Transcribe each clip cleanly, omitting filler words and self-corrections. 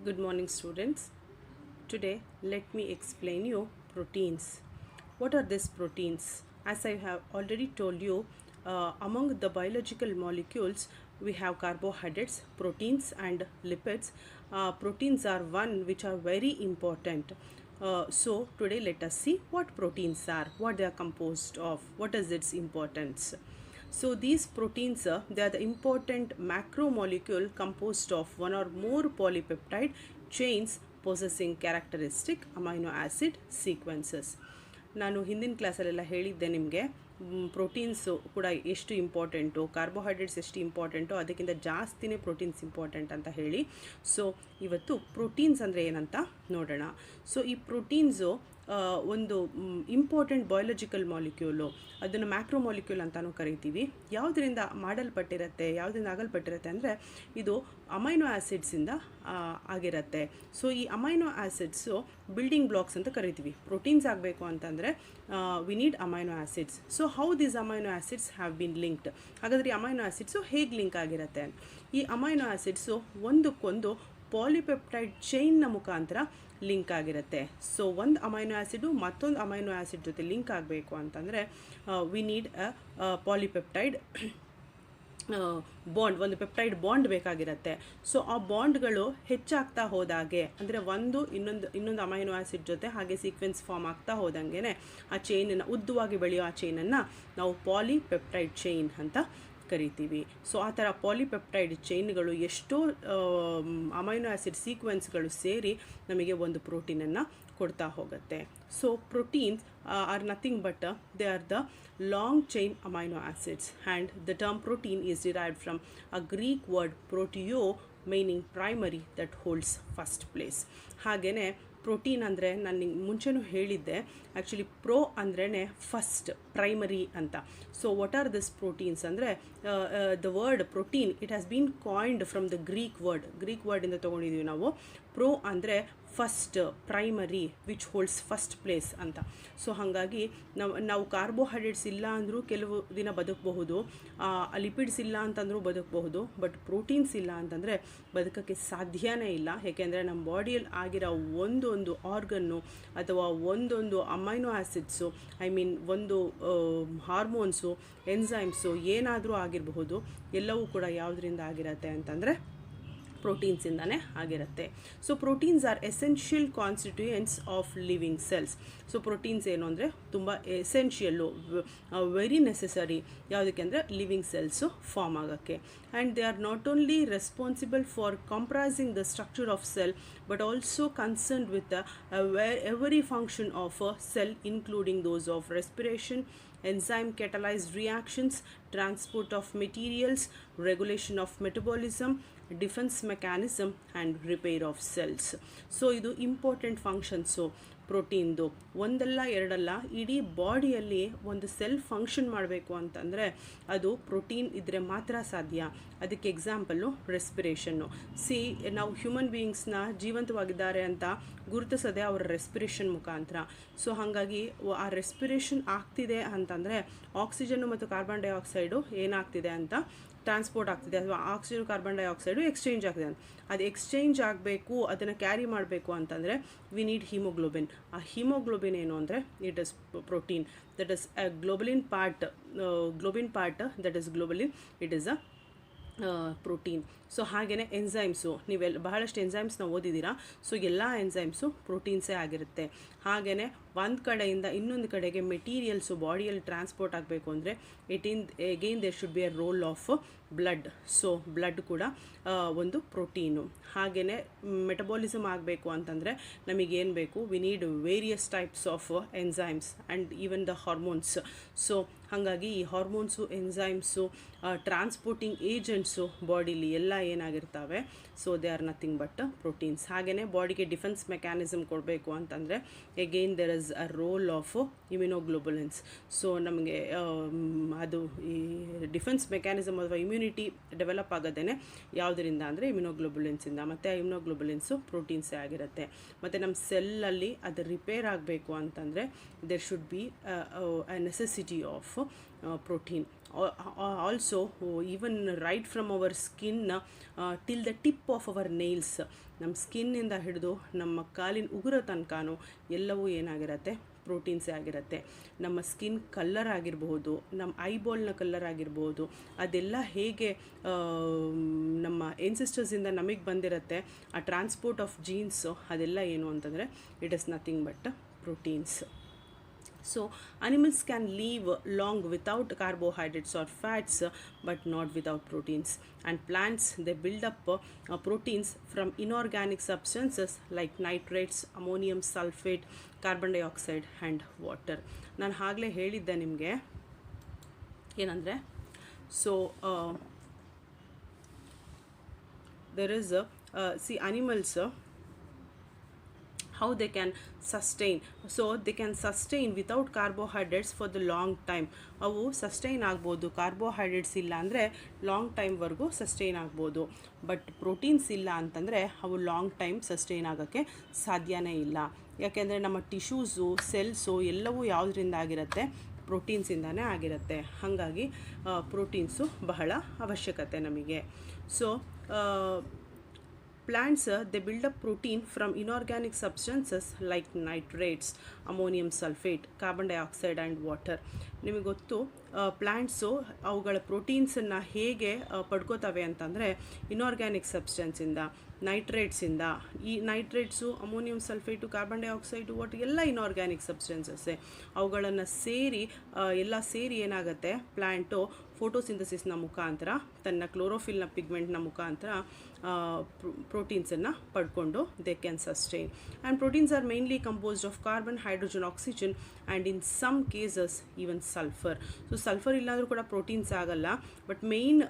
Good morning, students. Today, let me explain you proteins. What are these proteins? As I have already told you, among the biological molecules, we have carbohydrates, proteins, and lipids. Proteins are one which are very important. So today, let us see what proteins are, what they are composed of, what is its importance. So these proteins, they are the important macromolecule composed of one or more polypeptide chains possessing characteristic amino acid sequences. ನಾನು ಹಿಂದಿನ ಕ್ಲಾಸಲ್ಲೆಲ್ಲ ಹೇಳಿದ್ದೆ ನಿಮಗೆ proteins ಕೂಡ ಎಷ್ಟು important, carbohydrates ಎಷ್ಟು important, ಅದಕ್ಕಿಂತ ಜಾಸ್ತಿನೇ proteins important ಅಂತ ಹೇಳಿ. ಸೊ ಇವತ್ತು ಪ್ರೋಟೀನ್ಸ್ ಅಂದರೆ ಏನಂತ ನೋಡೋಣ. ಸೊ ಈ ಪ್ರೋಟೀನ್ಸು ಒಂದು ಇಂಪಾರ್ಟೆಂಟ್ ಬಯಾಲಜಿಕಲ್ ಮಾಲಿಕ್ಯೂಲು, ಅದನ್ನು ಮ್ಯಾಕ್ರೋ ಮಾಲಿಕ್ಯೂಲ್ ಅಂತಲೂ ಕರಿತೀವಿ. ಯಾವುದರಿಂದ ಮಾಡಲ್ಪಟ್ಟಿರುತ್ತೆ, ಯಾವುದರಿಂದ ಆಗಲ್ಪಟ್ಟಿರುತ್ತೆ ಅಂದರೆ ಇದು ಅಮೈನೋ ಆ್ಯಸಿಡ್ಸಿಂದ ಆಗಿರುತ್ತೆ. ಸೊ ಈ ಅಮೈನೋ ಆ್ಯಸಿಡ್ಸು ಬಿಲ್ಡಿಂಗ್ ಬ್ಲಾಕ್ಸ್ ಅಂತ ಕರಿತೀವಿ. ಪ್ರೋಟೀನ್ಸ್ ಆಗಬೇಕು ಅಂತಂದರೆ we need amino acids. So how these amino acids have been linked. ಹಾಗಾದರೆ ಈ ಅಮೈನೋ ಆ್ಯಸಿಡ್ಸು ಹೇಗೆ ಲಿಂಕ್ ಆಗಿರುತ್ತೆ? ಈ ಅಮೈನೋ ಆ್ಯಸಿಡ್ಸು ಒಂದಕ್ಕೊಂದು ಪಾಲಿಪೆಪ್ಟೈಡ್ ಚೈನ್ನ ಮುಖಾಂತರ ಲಿಂಕ್ ಆಗಿರುತ್ತೆ. ಸೊ ಒಂದು ಅಮೈನೋ ಆ್ಯಸಿಡು ಮತ್ತೊಂದು ಅಮೈನೋ ಆ್ಯಸಿಡ್ ಜೊತೆ ಲಿಂಕ್ ಆಗಬೇಕು ಅಂತಂದರೆ we need a polypeptide bond, ಒಂದು ಪೆಪ್ಟೈಡ್ ಬಾಂಡ್ ಬೇಕಾಗಿರುತ್ತೆ. ಸೊ ಆ ಬಾಂಡ್ಗಳು ಹೆಚ್ಚಾಗ್ತಾ ಹೋದಾಗೆ, ಅಂದರೆ ಒಂದು ಇನ್ನೊಂದು ಅಮೈನೋ ಆ್ಯಸಿಡ್ ಜೊತೆ ಹಾಗೆ ಸೀಕ್ವೆನ್ಸ್ ಫಾರ್ಮ್ ಆಗ್ತಾ ಹೋದಂಗೆ ಆ ಚೈನನ್ನು, ಉದ್ದವಾಗಿ ಬೆಳೆಯೋ ಆ ಚೈನನ್ನು ನಾವು ಪಾಲಿಪೆಪ್ಟೈಡ್ ಚೈನ್ ಅಂತ ಕರಿತೀವಿ. ಸೊ ಆ ಥರ ಪಾಲಿಪೆಪ್ಟೈಡ್ ಚೈನ್ಗಳು ಎಷ್ಟೋ ಅಮೈನೋ ಆ್ಯಸಿಡ್ ಸೀಕ್ವೆನ್ಸ್ಗಳು ಸೇರಿ ನಮಗೆ ಒಂದು ಪ್ರೋಟೀನನ್ನು ಕೊಡ್ತಾ ಹೋಗುತ್ತೆ. So proteins are nothing but they are the long chain amino acids and the term protein is derived from a Greek word proteo meaning primary that holds first place. ಹಾಗೆಯೇ protein ಅಂದರೆ ನಾನು ನಿಂಗೆ ಮುಂಚೆನೂ ಹೇಳಿದ್ದೆ, ಆ್ಯಕ್ಚುಲಿ ಪ್ರೋ ಅಂದ್ರೇ first, primary ಅಂತ. So what are this proteins ಅಂದರೆ the word protein it has been coined from the Greek ವರ್ಡಿಂದ ತೊಗೊಂಡಿದ್ದೀವಿ ನಾವು. ಪ್ರೋ ಅಂದರೆ first, primary, which holds first place ಅಂತ. ಸೊ ಹಾಗಾಗಿ ನಾವು ಕಾರ್ಬೋಹೈಡ್ರೇಟ್ಸ್ ಇಲ್ಲ ಅಂದರೂ ಕೆಲವು ದಿನ ಬದುಕಬಹುದು, ಲಿಪಿಡ್ಸ್ ಇಲ್ಲ ಅಂತಂದರೂ ಬದುಕಬಹುದು, ಬಟ್ ಪ್ರೋಟೀನ್ಸ್ ಇಲ್ಲ ಅಂತಂದರೆ ಬದುಕೋಕ್ಕೆ ಸಾಧ್ಯನೇ ಇಲ್ಲ. ಏಕೆಂದರೆ ನಮ್ಮ ಬಾಡಿಯಲ್ಲಿ ಆಗಿರೋ ಒಂದೊಂದು ಆರ್ಗನ್ನು ಅಥವಾ ಒಂದೊಂದು ಅಮೈನೋ ಆ್ಯಸಿಡ್ಸು, ಐ ಮೀನ್ ಒಂದು ಹಾರ್ಮೋನ್ಸು, ಎನ್ಸೈಮ್ಸು ಏನಾದರೂ ಆಗಿರಬಹುದು, ಎಲ್ಲವೂ ಕೂಡ ಯಾವುದರಿಂದ ಆಗಿರುತ್ತೆ ಅಂತಂದರೆ ಪ್ರೋಟೀನ್ಸಿಂದನೇ ಆಗಿರುತ್ತೆ. So proteins R essential constituents of living cells. So proteins ಏನು ಅಂದರೆ ತುಂಬ ಎಸೆನ್ಷಿಯಲ್ಲು, ವೆರಿ ನೆಸೆಸರಿ. ಯಾವುದಕ್ಕೆ ಅಂದರೆ ಲಿವಿಂಗ್ ಸೆಲ್ಸು ಫಾರ್ಮ್ ಆಗೋಕ್ಕೆ. And they are not only responsible for comprising the structure of cell but also concerned with every function of a cell including those of respiration, enzyme catalyzed reactions, transport of materials, regulation of metabolism, defense mechanism and repair of cells. So ಇದು important functions ಪ್ರೋಟೀನ್ದು. ಒಂದಲ್ಲ ಎರಡಲ್ಲ, ಇಡೀ ಬಾಡಿಯಲ್ಲಿ ಒಂದು cell function ಮಾಡಬೇಕು ಅಂತಂದರೆ ಅದು protein ಇದ್ದರೆ ಮಾತ್ರ ಸಾಧ್ಯ. ಅದಕ್ಕೆ ಎಕ್ಸಾಂಪಲ್ಲು ರೆಸ್ಪಿರೇಷನ್ನು. ನಾವು ಹ್ಯೂಮನ್ ಬೀಯಿಂಗ್ಸ್ನ ಜೀವಂತವಾಗಿದ್ದಾರೆ ಅಂತ ಗುರುತಿಸೋದೆ ಅವರ ರೆಸ್ಪಿರೇಷನ್ ಮುಖಾಂತರ. ಸೊ ಹಾಗಾಗಿ ಆ ರೆಸ್ಪಿರೇಷನ್ ಆಗ್ತಿದೆ ಅಂತಂದರೆ ಆಕ್ಸಿಜನ್ನು ಮತ್ತು ಕಾರ್ಬನ್ ಡೈಆಕ್ಸೈಡು ಏನಾಗ್ತಿದೆ ಅಂತ ಟ್ರಾನ್ಸ್ಪೋರ್ಟ್ ಆಗ್ತಿದೆ, ಅಥವಾ ಆಕ್ಸಿಜನ್ ಕಾರ್ಬನ್ ಡೈಆಕ್ಸೈಡು ಎಕ್ಸ್ಚೇಂಜ್ ಆಗ್ತಿದೆ ಅಂತ. ಅದು ಎಕ್ಸ್ಚೇಂಜ್ ಆಗಬೇಕು, ಅದನ್ನು ಕ್ಯಾರಿ ಮಾಡಬೇಕು ಅಂತಂದರೆ ವಿ ನೀಡ್ ಹಿಮೋಗ್ಲೋಬಿನ್. ಆ ಹಿಮೋಗ್ಲೋಬಿನ್ ಏನು ಅಂದರೆ it is protein, that is a globulin part that is globulin, it is a protein. So ಹಾಗೆಯೇ ಎನ್ಸೈಮ್ಸು, ನೀವೆಲ್ಲ ಬಹಳಷ್ಟು ಎನ್ಸೈಮ್ಸ್ನ ಓದಿದ್ದೀರಾ. ಸೊ ಎಲ್ಲ ಎನ್ಸೈಮ್ಸು ಪ್ರೋಟೀನ್ಸೇ ಆಗಿರುತ್ತೆ. ಹಾಗೆಯೇ ಒಂದು ಕಡೆಯಿಂದ ಇನ್ನೊಂದು ಕಡೆಗೆ ಮೆಟೀರಿಯಲ್ಸು ಬಾಡಿಯಲ್ಲಿ ಟ್ರಾನ್ಸ್ಪೋರ್ಟ್ ಆಗಬೇಕು ಅಂದರೆ again there should be a role of blood. So blood ಕೂಡ ಒಂದು ಪ್ರೋಟೀನು. ಹಾಗೆಯೇ ಮೆಟಬಾಲಿಸಮ್ ಆಗಬೇಕು ಅಂತಂದರೆ ನಮಗೇನು ಬೇಕು? We need various types of enzymes and even the hormones. So ಹಾಗಾಗಿ ಈ ಹಾರ್ಮೋನ್ಸು, ಎನ್ಸೈಮ್ಸು, ಟ್ರಾನ್ಸ್ಪೋರ್ಟಿಂಗ್ ಏಜೆಂಟ್ಸು ಬಾಡಿಲಿ ಎಲ್ಲ ಏನಾಗಿರ್ತವೆ? So they are nothing but proteins. ಹಾಗೆಯೇ ಬಾಡಿಗೆ ಡಿಫೆನ್ಸ್ ಮೆಕ್ಯಾನಿಸಮ್ ಕೊಡಬೇಕು ಅಂತಂದರೆ again there is a role of immunoglobulins. So ನಮಗೆ ಅದು ಈ ಡಿಫೆನ್ಸ್ ಮೆಕ್ಯಾನಿಸಮ್ ಅಥವಾ ಇಮ್ಯುನಿಟಿ ಡೆವಲಪ್ ಆಗೋದೇ ಯಾವುದರಿಂದ ಅಂದರೆ ಇಮ್ಯುನೋಗ್ಲೋಬುಲಿನ್ಸಿಂದ. ಮತ್ತು ಇಮ್ಯುನೋಗ್ಲೋಬುಲಿನ್ಸು ಪ್ರೋಟೀನ್ಸೇ ಆಗಿರುತ್ತೆ. ಮತ್ತು ನಮ್ಮ ಸೆಲ್ಲಲ್ಲಿ ಅದು ರಿಪೇರ್ ಆಗಬೇಕು ಅಂತಂದರೆ there should be a necessity of protein. Also even right from our skin till the tip of our nails, ನಮ್ಮ ಸ್ಕಿನ್ನಿಂದ ಹಿಡಿದು ನಮ್ಮ ಕಾಲಿನ ಉಗುರ ತನಕನೂ ಎಲ್ಲವೂ ಏನಾಗಿರುತ್ತೆ, ಪ್ರೋಟೀನ್ಸೇ ಆಗಿರುತ್ತೆ. ನಮ್ಮ ಸ್ಕಿನ್ ಕಲ್ಲರ್ ಆಗಿರಬಹುದು, ನಮ್ಮ ಐಬಾಲ್ನ ಕಲ್ಲರ್ ಆಗಿರ್ಬೋದು, ಅದೆಲ್ಲ ಹೇಗೆ ನಮ್ಮ ಎನ್ಸಿಸ್ಟರ್ಸಿಂದ ನಮಗೆ ಬಂದಿರುತ್ತೆ, ಆ ಟ್ರಾನ್ಸ್ಪೋರ್ಟ್ ಆಫ್ ಜೀನ್ಸು ಅದೆಲ್ಲ ಏನು ಅಂತಂದರೆ it is nothing but proteins. So animals can live long without carbohydrates or fats, but not without proteins. And plants, they build up proteins from inorganic substances like nitrates, ammonium sulfate, carbon dioxide and water. ನಾನು ಆಗಲೇ ಹೇಳಿದ್ದೆ ನಿಮಗೆ ಏನಂದರೆ, so there is see animals how they can sustain. So they can sustain without carbohydrates for the long time. ಅವು sustain ಆಗ್ಬೋದು, carbohydrates ಇಲ್ಲ ಅಂದರೆ long ಟೈಮ್ವರೆಗೂ sustain ಆಗ್ಬೋದು. ಬಟ್ ಪ್ರೋಟೀನ್ಸ್ ಇಲ್ಲ ಅಂತಂದರೆ ಅವು ಲಾಂಗ್ ಟೈಮ್ ಸಸ್ಟೈನ್ ಆಗೋಕ್ಕೆ ಸಾಧ್ಯನೇ ಇಲ್ಲ. ಯಾಕೆಂದರೆ ನಮ್ಮ ಟಿಶ್ಯೂಸು, ಸೆಲ್ಸು ಎಲ್ಲವೂ ಯಾವುದರಿಂದ ಆಗಿರುತ್ತೆ, ಪ್ರೋಟೀನ್ಸಿಂದನೇ ಆಗಿರುತ್ತೆ. ಹಾಗಾಗಿ ಪ್ರೋಟೀನ್ಸು ಬಹಳ ಅವಶ್ಯಕತೆ ನಮಗೆ. So plants, they build up protein from inorganic substances like nitrates, ammonium sulfate, carbon dioxide and water. ನಿಮಗೆ ಗೊತ್ತು ಪ್ಲ್ಯಾಂಟ್ಸು ಅವುಗಳ ಪ್ರೋಟೀನ್ಸನ್ನು ಹೇಗೆ ಪಡ್ಕೋತವೆ ಅಂತಂದರೆ ಇನಾರ್ಗ್ಯಾನಿಕ್ ಸಬ್ಸ್ಟೆನ್ಸಿಂದ, ನೈಟ್ರೇಟ್ಸಿಂದ. ಈ nitrates, ammonium sulphate, carbon dioxide, water ಎಲ್ಲ ಇನಾರ್ಗ್ಯಾನಿಕ್ ಸಬ್ಸ್ಟೆನ್ಸಸ್ಸೇ. ಅವುಗಳನ್ನು ಸೇರಿ ಎಲ್ಲ ಸೇರಿ ಏನಾಗುತ್ತೆ, ಪ್ಲ್ಯಾಂಟು ಫೋಟೋಸಿಂಥಸಿಸ್ನ ಮುಖಾಂತರ ತನ್ನ ಕ್ಲೋರೋಫಿಲ್ನ ಪಿಗ್ಮೆಂಟ್ನ ಮುಖಾಂತರ ಪ್ರೋಟೀನ್ಸನ್ನು ಪಡ್ಕೊಂಡು they can sustain. And proteins are mainly composed of carbon, hydrogen, oxygen and in some cases even sulphur. So sulphur ಇಲ್ಲಾಂದರೂ ಕೂಡ ಪ್ರೋಟೀನ್ಸ್ ಆಗಲ್ಲ. ಬಟ್ ಮೇಯ್ನ್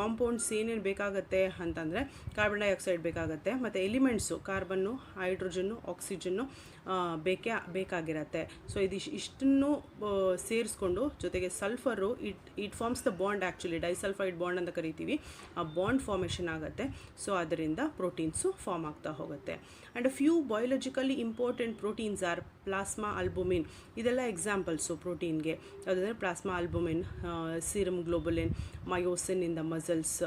ಕಾಂಪೌಂಡ್ಸ್ ಏನೇನು ಬೇಕಾಗತ್ತೆ ಅಂತಂದರೆ ಕಾರ್ಬನ್ ಡೈಆಕ್ಸೈಡ್ ಬೇಕಾಗತ್ತೆ, ಮತ್ತು ಎಲಿಮೆಂಟ್ಸು ಕಾರ್ಬನ್ನು, ಹೈಡ್ರೋಜನ್ನು, ಆಕ್ಸಿಜನ್ನು ಬೇಕಾಗಿರತ್ತೆ. ಸೊ ಇಷ್ಟನ್ನು ಸೇರಿಸ್ಕೊಂಡು ಜೊತೆಗೆ sulphur it forms the bond, actually disulphide bond ಅಂತ ಕರಿತೀವಿ. ಆ ಬಾಂಡ್ ಫಾರ್ಮೇಷನ್ ಆಗುತ್ತೆ. ಸೊ ಅದರಿಂದ ಪ್ರೋಟೀನ್ಸು ಫಾರ್ಮ್ ಆಗ್ತಾ ಹೋಗುತ್ತೆ. And a few biologically important proteins are plasma albumin. ಇದೆಲ್ಲ ಎಕ್ಸಾಂಪಲ್ಸು ಪ್ರೋಟೀನ್ಗೆ. ಯಾವುದಂದರೆ plasma albumin, serum globulin, myosin in the muscles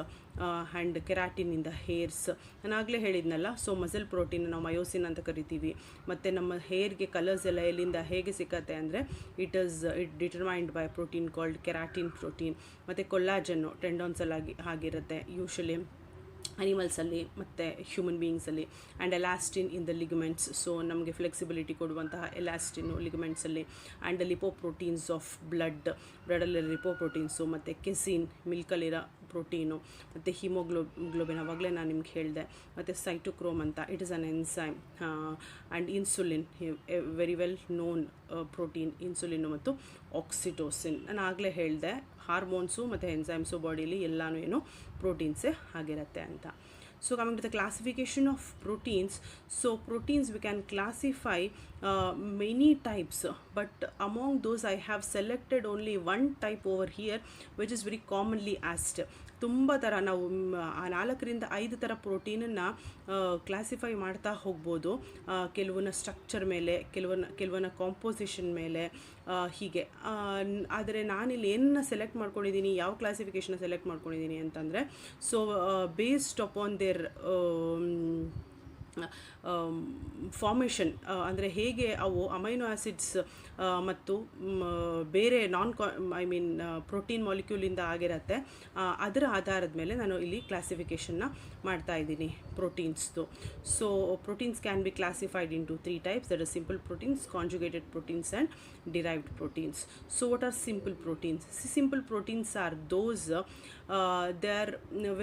and keratin in the hairs. ನಾನು ಆಗಲೇ ಹೇಳಿದ್ನಲ್ಲ, ಸೊ ಮಸಲ್ ಪ್ರೋಟೀನ್ ನಾವು ಮಯೋಸಿನ್ ಅಂತ ಕರಿತೀವಿ. ಮತ್ತು ನಮ್ಮ ಹೇರ್ಗೆ ಕಲರ್ಸ್ ಎಲ್ಲ ಎಲ್ಲಿಂದ ಹೇಗೆ ಸಿಕ್ಕತ್ತೆ ಅಂದರೆ it determined by protein called keratin protein. ಮತ್ತು ಕೊಲ್ಲಾಜನ್ನು ಟೆಂಡಾನ್ಸಲ್ಲಿ ಆಗಿರುತ್ತೆ ಯೂಶಲಿ ಅನಿಮಲ್ಸಲ್ಲಿ ಮತ್ತು ಹ್ಯೂಮನ್ ಬೀಯಿಂಗ್ಸಲ್ಲಿ. And elastin in the ligaments. So ನಮಗೆ ಫ್ಲೆಕ್ಸಿಬಿಲಿಟಿ ಕೊಡುವಂತಹ ಎಲಾಸ್ಟಿನ್ನು ಲಿಗಮೆಂಟ್ಸಲ್ಲಿ. ಆ್ಯಂಡ್ ಲಿಪೋಪ್ರೋಟೀನ್ಸ್ ಆಫ್ ಬ್ಲಡಲ್ಲಿ ಲಿಪೋಪ್ರೋಟೀನ್ಸು, ಮತ್ತು ಕೆಸಿನ್ ಮಿಲ್ಕಲ್ಲಿರೋ ಪ್ರೋಟೀನು, ಮತ್ತು ಹಿಮೋಗ್ಲೋಬಿನ್ ಅವಾಗಲೇ ನಾನು ನಿಮ್ಗೆ ಹೇಳಿದೆ. ಮತ್ತು ಸೈಟೋಕ್ರೋಮ್ ಅಂತ it is an enzyme. And insulin, very well known protein insulin ಮತ್ತು ಆಕ್ಸಿಟೋಸಿನ್. ನಾನು ಆಗಲೇ ಹೇಳಿದೆ ಹಾರ್ಮೋನ್ಸು ಮತ್ತು ಎನ್ಸೈಮ್ಸು ಬಾಡಿಲಿ ಎಲ್ಲನೂ ಏನು ಪ್ರೋಟೀನ್ಸೇ ಆಗಿರುತ್ತೆ ಅಂತ. So coming to the classification of proteins, so proteins we can classify many types, but among those I have selected only one type over here which is very commonly asked. ತುಂಬ ಥರ ನಾವು 4 ರಿಂದ 5 ಥರ ಪ್ರೋಟೀನನ್ನು ಕ್ಲಾಸಿಫೈ ಮಾಡ್ತಾ ಹೋಗ್ಬೋದು. ಕೆಲವನ್ನ structure ಮೇಲೆ, ಕೆಲವನ್ನ composition ಮೇಲೆ, ಹೀಗೆ. ಆದರೆ ನಾನಿಲ್ಲಿ ಏನನ್ನ ಸೆಲೆಕ್ಟ್ ಮಾಡ್ಕೊಂಡಿದ್ದೀನಿ, ಯಾವ ಕ್ಲಾಸಿಫಿಕೇಷನ್ನ ಸೆಲೆಕ್ಟ್ ಮಾಡ್ಕೊಂಡಿದ್ದೀನಿ ಅಂತಂದರೆ, so based upon there formation, ಅಂದರೆ ಹೇಗೆ ಅವು ಅಮೈನೋ ಆ್ಯಸಿಡ್ಸ್ ಮತ್ತು ಬೇರೆ ಪ್ರೋಟೀನ್ ಮಾಲಿಕ್ಯೂಲಿಂದ ಆಗಿರುತ್ತೆ, ಅದರ ಆಧಾರದ ಮೇಲೆ ನಾನು ಇಲ್ಲಿ ಕ್ಲಾಸಿಫಿಕೇಷನ್ನ ಮಾಡ್ತಾ ಇದ್ದೀನಿ ಪ್ರೋಟೀನ್ಸ್ದು. So proteins can be classified into 3 types, that is simple proteins, conjugated proteins and derived proteins. So what are simple proteins? Simple proteins are those they are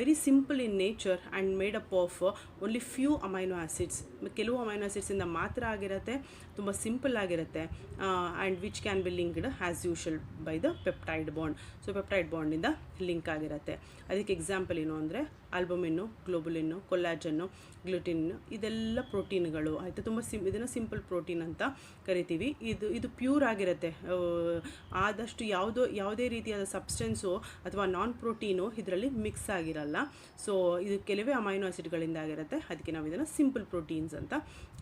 very simple in nature and made up of only few amino acids. ಕೆಲವು amino ಆಸಿಡ್ಸಿಂದ ಮಾತ್ರ ಆಗಿರುತ್ತೆ, ತುಂಬ simple ಆಗಿರುತ್ತೆ. And which can be linked as usual by the peptide bond. So peptide ಬಾಂಡಿಂದ link ಆಗಿರುತ್ತೆ. ಅದಕ್ಕೆ example ಏನು ಅಂದರೆ ಆಲ್ಬುಮಿನ್ನು, ಗ್ಲೋಬುಲಿನ್ನು, ಕೊಲ್ಲಾಜನ್ನು, ಗ್ಲುಟಿನ್, ಇದೆಲ್ಲ ಪ್ರೋಟೀನ್ಗಳು ಆಯಿತು. ತುಂಬ ಇದನ್ನು ಸಿಂಪಲ್ ಪ್ರೋಟೀನ್ ಅಂತ ಕರಿತೀವಿ. ಇದು ಪ್ಯೂರ್ ಆಗಿರುತ್ತೆ. ಆದಷ್ಟು ಯಾವುದೇ ರೀತಿಯಾದ ಸಬ್ಸ್ಟೆನ್ಸು ಅಥವಾ ನಾನ್ ಪ್ರೋಟೀನು ಇದರಲ್ಲಿ ಮಿಕ್ಸ್ ಆಗಿರಲ್ಲ. ಸೊ ಇದು ಕೆಲವೇ ಅಮೈನೋ ಆಸಿಡ್ಗಳಿಂದ ಆಗಿರುತ್ತೆ. ಅದಕ್ಕೆ ನಾವು ಇದನ್ನು ಸಿಂಪಲ್ ಪ್ರೋಟೀನ್ಸ್ ಅಂತ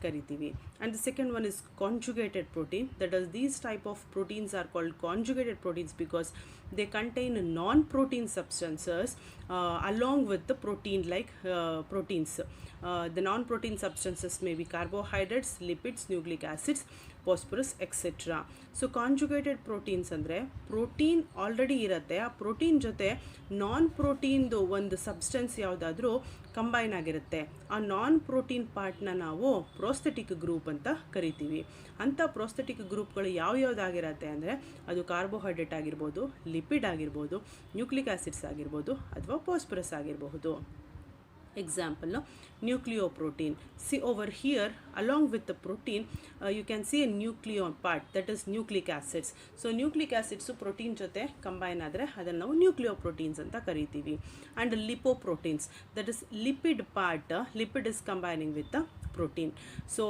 ಕರಿತೀವಿ. And the second one is conjugated protein. That is these type of proteins are called conjugated proteins because they contain non-protein substances along with the protein like proteins. The non-protein substances may be carbohydrates, lipids, nucleic acids, phosphorus, etc. So conjugated proteins ಅಂದರೆ protein already ಇರುತ್ತೆ, ಆ protein ಜೊತೆ ನಾನ್ ಪ್ರೋಟೀನ್ದು ಒಂದು substance ಯಾವುದಾದ್ರೂ combine ಆಗಿರುತ್ತೆ. ಆ ನಾನ್ protein ಪಾರ್ಟ್ನ ನಾವು ಪ್ರೋಸ್ಥೆಟಿಕ್ group ಅಂತ ಕರಿತೀವಿ. ಅಂಥ ಪ್ರೋಸ್ಥೆಟಿಕ್ ಗ್ರೂಪ್ಗಳು ಯಾವ್ಯಾವುದಾಗಿರುತ್ತೆ ಅಂದರೆ ಅದು ಕಾರ್ಬೋಹೈಡ್ರೇಟ್ ಆಗಿರ್ಬೋದು, ಲಿಪಿಡ್ ಆಗಿರ್ಬೋದು, ನ್ಯೂಕ್ಲಿಕ್ ಆಸಿಡ್ಸ್ ಆಗಿರ್ಬೋದು ಅಥವಾ ಫಾಸ್ಫರಸ್ ಆಗಿರಬಹುದು. Example, nucleoprotein. See over here, along with the protein, you can see a nucleon part, that is nucleic acids. So nucleic acids protein ಜೊತೆ ಕಂಬೈನ್ ಆದರೆ ಅದನ್ನು ನಾವು ನ್ಯೂಕ್ಲಿಯೋಪ್ರೋಟೀನ್ಸ್ ಅಂತ ಕರಿತೀವಿ. And lipoproteins, that is lipid part, lipid is combining with the protein. So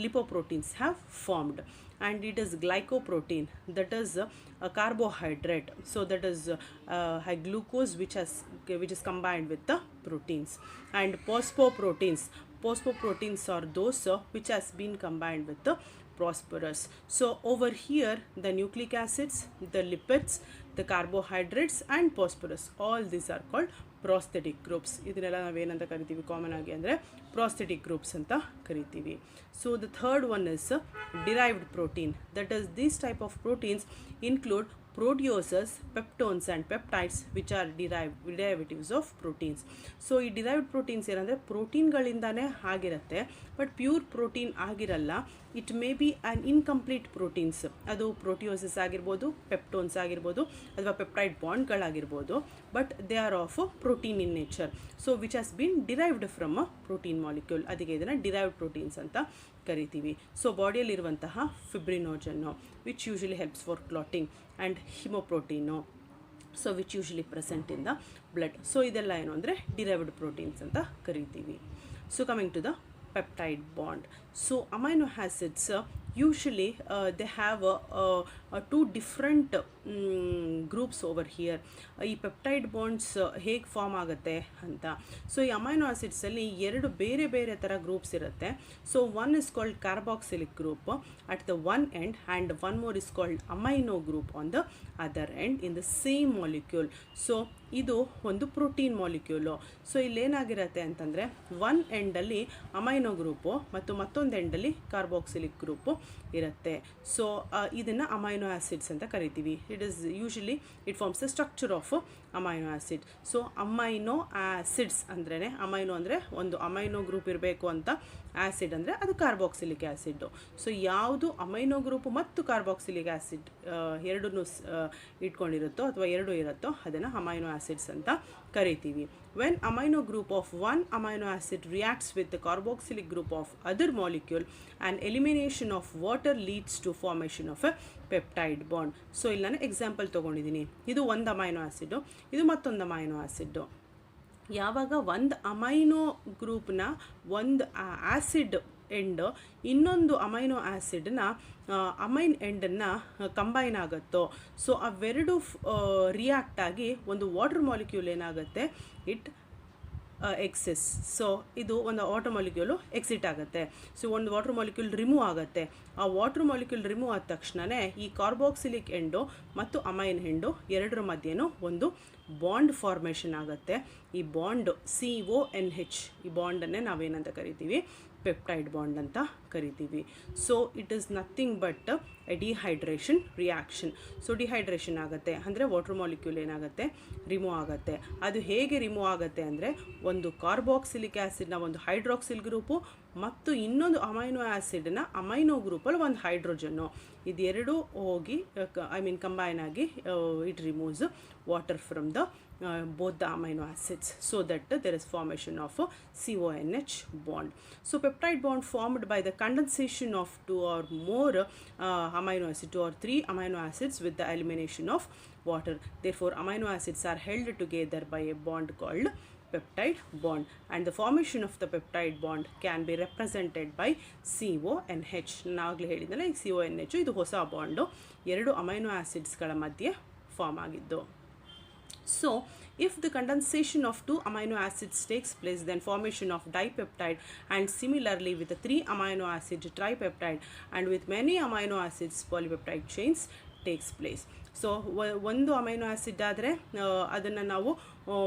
lipoproteins have formed. And it is glycoprotein, that is a carbohydrate, so that is glucose which is combined with the proteins. And phosphoproteins are those which has been combined with the phosphorus. So over here the nucleic acids, the lipids, the carbohydrates and phosphorus, all these are called prosthetic groups. ಇದನ್ನೆಲ್ಲ ನಾವೇನಂತ ಕರಿತೀವಿ common ಆಗಿ ಅಂದರೆ prosthetic groups ಅಂತ ಕರಿತೀವಿ. So the third one is derived protein. That is, these type of proteins include proteoses, peptones and peptides which are derivatives of proteins. So ಈ derived proteins ಏನಂದರೆ ಪ್ರೋಟೀನ್ಗಳಿಂದಾನೇ ಆಗಿರುತ್ತೆ, ಬಟ್ ಪ್ಯೂರ್ ಪ್ರೋಟೀನ್ ಆಗಿರಲ್ಲ. It may be an incomplete proteins, ಅದು proteoses ಆಗಿರ್ಬೋದು, peptones ಆಗಿರ್ಬೋದು ಅಥವಾ peptide ಬಾಂಡ್ಗಳಾಗಿರ್ಬೋದು, but they are of protein in nature. So which has been derived from a protein molecule, ಅದಕ್ಕೆ ಇದನ್ನು ಡಿರೈವ್ಡ್ ಪ್ರೋಟೀನ್ಸ್ ಅಂತ ಕರಿತೀವಿ. ಸೊ ಬಾಡಿಯಲ್ಲಿರುವಂತಹ fibrinogen which usually helps for clotting, and haemoprotein, so which usually present in the blood. So ಇದೆಲ್ಲ ಏನು ಅಂದರೆ derived proteins ಅಂತ ಕರಿತೀವಿ. So coming to the peptide bond. So amino acids usually they have two different groups over here. ಈ peptide bonds ಹೇಗೆ form ಆಗುತ್ತೆ ಅಂತ. So ಈ ಅಮೈನೋ ಆಸಿಡ್ಸಲ್ಲಿ ಎರಡು ಬೇರೆ ಬೇರೆ ಥರ ಗ್ರೂಪ್ಸ್ ಇರುತ್ತೆ. So one is called carboxylic group at the one end and one more is called amino group on the other end in the same molecule. So ಇದು ಒಂದು ಪ್ರೋಟೀನ್ ಮಾಲಿಕ್ಯೂಲು. ಸೊ ಇಲ್ಲೇನಾಗಿರುತ್ತೆ ಅಂತಂದರೆ one ಎಂಡಲ್ಲಿ amino group ಮತ್ತು ಮತ್ತೊಂದು ಎಂಡಲ್ಲಿ carboxylic group ಇರುತ್ತೆ. So ಇದನ್ನು amino acids ಅಂತ ಕರಿತೀವಿ. It is usually it forms the structure of amino acid. So amino acids ಅಂದ್ರೇ, ಅಮೈನೋ ಅಂದರೆ ಒಂದು ಅಮೈನೋ ಗ್ರೂಪ್ ಇರಬೇಕು ಅಂತ, ಆ್ಯಸಿಡ್ ಅಂದರೆ ಅದು ಕಾರ್ಬಾಕ್ಸಿಲಿಕ್ ಆ್ಯಸಿಡ್ಡು. ಸೊ ಯಾವುದು ಅಮೈನೋ ಗ್ರೂಪು ಮತ್ತು ಕಾರ್ಬಾಕ್ಸಿಲಿಕ್ ಆ್ಯಸಿಡ್ ಎರಡನ್ನೂ ಇಟ್ಕೊಂಡಿರುತ್ತೋ ಅಥವಾ ಎರಡೂ ಇರುತ್ತೋ ಅದನ್ನು ಅಮೈನೋ ಆಸಿಡ್ಸ್ ಅಂತ ಕರಿತೀವಿ. When amino group of one amino acid reacts with the carboxylic group of other molecule, an elimination of water leads to formation of a peptide bond. So ಇಲ್ಲಿ ನಾನು ಎಕ್ಸಾಂಪಲ್ ತೊಗೊಂಡಿದ್ದೀನಿ. ಇದು ಒಂದು ಅಮೈನೋ ಆ್ಯಸಿಡ್ಡು, ಇದು ಮತ್ತೊಂದು amino acid. ಯಾವಾಗ ಒಂದು amino ಗ್ರೂಪ್ನ ಒಂದು ಆ್ಯಸಿಡ್ ಎಂಡ್ ಇನ್ನೊಂದು ಅಮೈನೋ ಆ್ಯಸಿಡ್ನ ಅಮೈನ್ ಎಂಡನ್ನು ಕಂಬೈನ್ ಆಗುತ್ತೋ, ಸೊ ಅವೆರಡು ರಿಯಾಕ್ಟ್ ಆಗಿ ಒಂದು ವಾಟರ್ ಮಾಲಿಕ್ಯೂಲ್ ಏನಾಗುತ್ತೆ, ಇಟ್ ಎಕ್ಸಿಸ್. ಸೊ ಇದು ಒಂದು ವಾಟರ್ ಮಾಲಿಕ್ಯೂಲು ಎಕ್ಸಿಟ್ ಆಗುತ್ತೆ. ಸೊ ಒಂದು ವಾಟರ್ ಮಾಲಿಕ್ಯೂಲ್ ರಿಮೂವ್ ಆಗುತ್ತೆ. ಆ ವಾಟರ್ ಮಾಲಿಕ್ಯೂಲ್ ರಿಮೂವ್ ಆದ ತಕ್ಷಣವೇ ಈ ಕಾರ್ಬಾಕ್ಸಿಲಿಕ್ ಎಂಡು ಮತ್ತು ಅಮೈನ್ ಎಂಡು ಎರಡರ ಮಧ್ಯೆನೂ ಒಂದು ಬಾಂಡ್ ಫಾರ್ಮೇಷನ್ ಆಗುತ್ತೆ. ಈ ಬಾಂಡ್ CONH, ಈ ಬಾಂಡನ್ನೇ ನಾವೇನಂತ ಕರಿತೀವಿ, ಪೆಪ್ಟೈಡ್ ಬಾಂಡ್ ಅಂತ ಕರಿತೀವಿ. So it is nothing but A dehydration reaction. So dehydration ಆಗುತ್ತೆ ಅಂದರೆ ವಾಟರ್ ಮಾಲಿಕ್ಯೂಲ್ ಏನಾಗುತ್ತೆ, ರಿಮೂವ್ ಆಗುತ್ತೆ. ಅದು ಹೇಗೆ ರಿಮೂವ್ ಆಗುತ್ತೆ ಅಂದರೆ ಒಂದು ಕಾರ್ಬಾಕ್ಸಿಲಿಕ್ ಆ್ಯಸಿಡ್ನ ಒಂದು ಹೈಡ್ರಾಕ್ಸಿಲ್ ಗ್ರೂಪು ಮತ್ತು ಇನ್ನೊಂದು ಅಮೈನೋ ಆ್ಯಸಿಡ್ನ ಅಮೈನೋ ಗ್ರೂಪಲ್ಲಿ ಒಂದು ಹೈಡ್ರೋಜನ್ನು, ಇದೆರಡೂ ಹೋಗಿ ಕಂಬೈನ್ ಆಗಿ it removes water from the both the amino acids, so that there is formation of a CONH bond. So peptide bond formed by the condensation of two or more amino acids, 2 or 3 amino acids with the elimination of water. Therefore amino acids are held together by a bond called peptide bond, and the formation of the peptide bond can be represented by CONH. ನಾಗಲೇ ಹೇಳಿದ್ನಲ್ಲ, ಈ CONH ಇದು ಹೊಸ bond, ಎರಡು amino ಆಸಿಡ್ಸ್ಗಳ ಮಧ್ಯೆ form ಆಗಿದ್ದು. So if the condensation of 2 amino acids takes place, then formation of dipeptide, and similarly with the 3 amino acid tripeptide, and with many amino acids polypeptide chains takes place. So ಒಂದು amino acid ಆದರೆ ಅದನ್ನು ನಾವು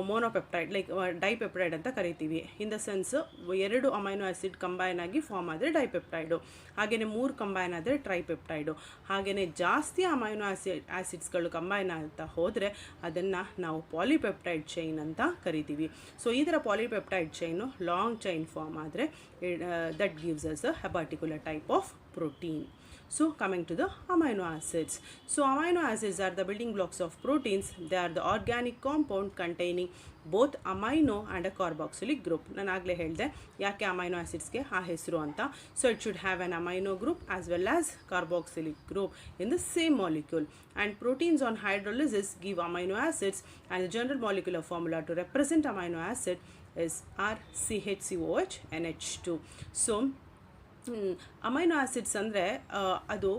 ಮೋನೋಪೆಪ್ಟೈಡ್ like ಡೈಪೆಪ್ಟೈಡ್ ಅಂತ ಕರಿತೀವಿ. ಇನ್ the sense 2 amino acid combine ಆಗಿ form ಆದರೆ ಡೈಪೆಪ್ಟೈಡು, ಹಾಗೆಯೇ 3 combine ಆದರೆ ಟ್ರೈಪೆಪ್ಟೈಡು, ಹಾಗೆಯೇ ಜಾಸ್ತಿ ಅಮೈನೋ ಆ್ಯಸಿಡ್ಸ್ಗಳು ಕಂಬೈನ್ ಆಗ್ತಾ ಹೋದರೆ ಅದನ್ನು ನಾವು ಪಾಲಿಪೆಪ್ಟೈಡ್ ಚೈನ್ ಅಂತ ಕರಿತೀವಿ. ಸೊ ಈ ಥರ polypeptide chain long chain form ಆದರೆ that gives us a particular type of protein. So coming to the amino acids. So amino acids are the building blocks of proteins. They are the organic compound containing both amino and a carboxylic group. ನಾನು ಆಗಲೇ ಹೇಳಿದೆ ಯಾಕೆ amino ಆ್ಯಸಿಡ್ಸ್ಗೆ ಆ ಹೆಸರು ಅಂತ. So it should have on amino group as well as carboxylic group in the same molecule. And proteins on hydrolysis give amino acids, and the general molecular formula to represent amino acid is RCHCOH NH2. So amino acids ಅಂದರೆ ಅದು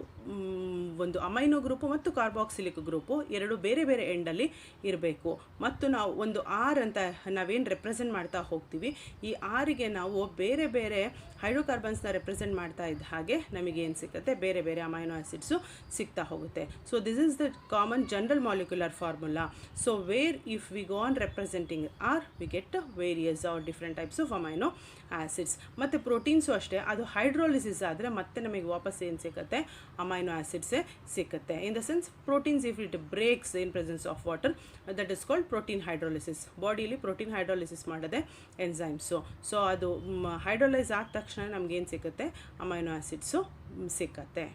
ಒಂದು amino group ಮತ್ತು carboxylic group ಎರಡು ಬೇರೆ ಬೇರೆ ಎಂಡಲ್ಲಿ ಇರಬೇಕು. ಮತ್ತು ನಾವು ಒಂದು ಆರ್ ಅಂತ ನಾವೇನು ರೆಪ್ರೆಸೆಂಟ್ ಮಾಡ್ತಾ ಹೋಗ್ತೀವಿ, ಈ ಆರಿಗೆ ನಾವು ಬೇರೆ ಬೇರೆ ಹೈಡ್ರೋಕಾರ್ಬನ್ಸ್ನ ರೆಪ್ರೆಸೆಂಟ್ ಮಾಡ್ತಾ ಇದ್ದ ಹಾಗೆ ನಮಗೇನು ಸಿಗುತ್ತೆ, ಬೇರೆ ಬೇರೆ ಅಮೈನೋ ಆ್ಯಸಿಡ್ಸು ಸಿಗ್ತಾ ಹೋಗುತ್ತೆ. So this is the common general molecular formula. So where if we go on representing or we get various or different types of amino acids. ಮತ್ತು ಪ್ರೋಟೀನ್ಸು ಅಷ್ಟೇ, ಅದು ಹೈಡ್ರೋಲಿಸಿಸ್ ಆದರೆ ಮತ್ತೆ ನಮಗೆ ವಾಪಸ್ ಏನು ಸಿಗುತ್ತೆ, ಅಮೈನೋ ಆ್ಯಸಿಡ್ಸೇ ಸಿಗುತ್ತೆ. In the sense proteins if it breaks in presence of water that is called protein hydrolysis. ಬಾಡಿಯಲ್ಲಿ ಪ್ರೋಟೀನ್ ಹೈಡ್ರೋಲಿಸಿಸ್ ಮಾಡೋದೆ ಎನ್ಸೈಮ್ಸು. ಸೊ ಅದು ಹೈಡ್ರೋಲೈಸ್ ಆದ ತಕ್ಷಣ ನಮಗೇನು ಸಿಗುತ್ತೆ, ಅಮೈನೋ ಆ್ಯಸಿಡ್ಸು ಸಿಕ್ಕತ್ತೆ.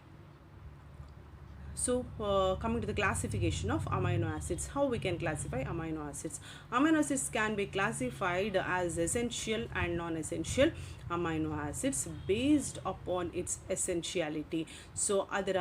So coming to the classification of amino acids, how we can classify amino acids. Amino acids can be classified as essential and non-essential amino acids based upon its essentiality. So ಅದರ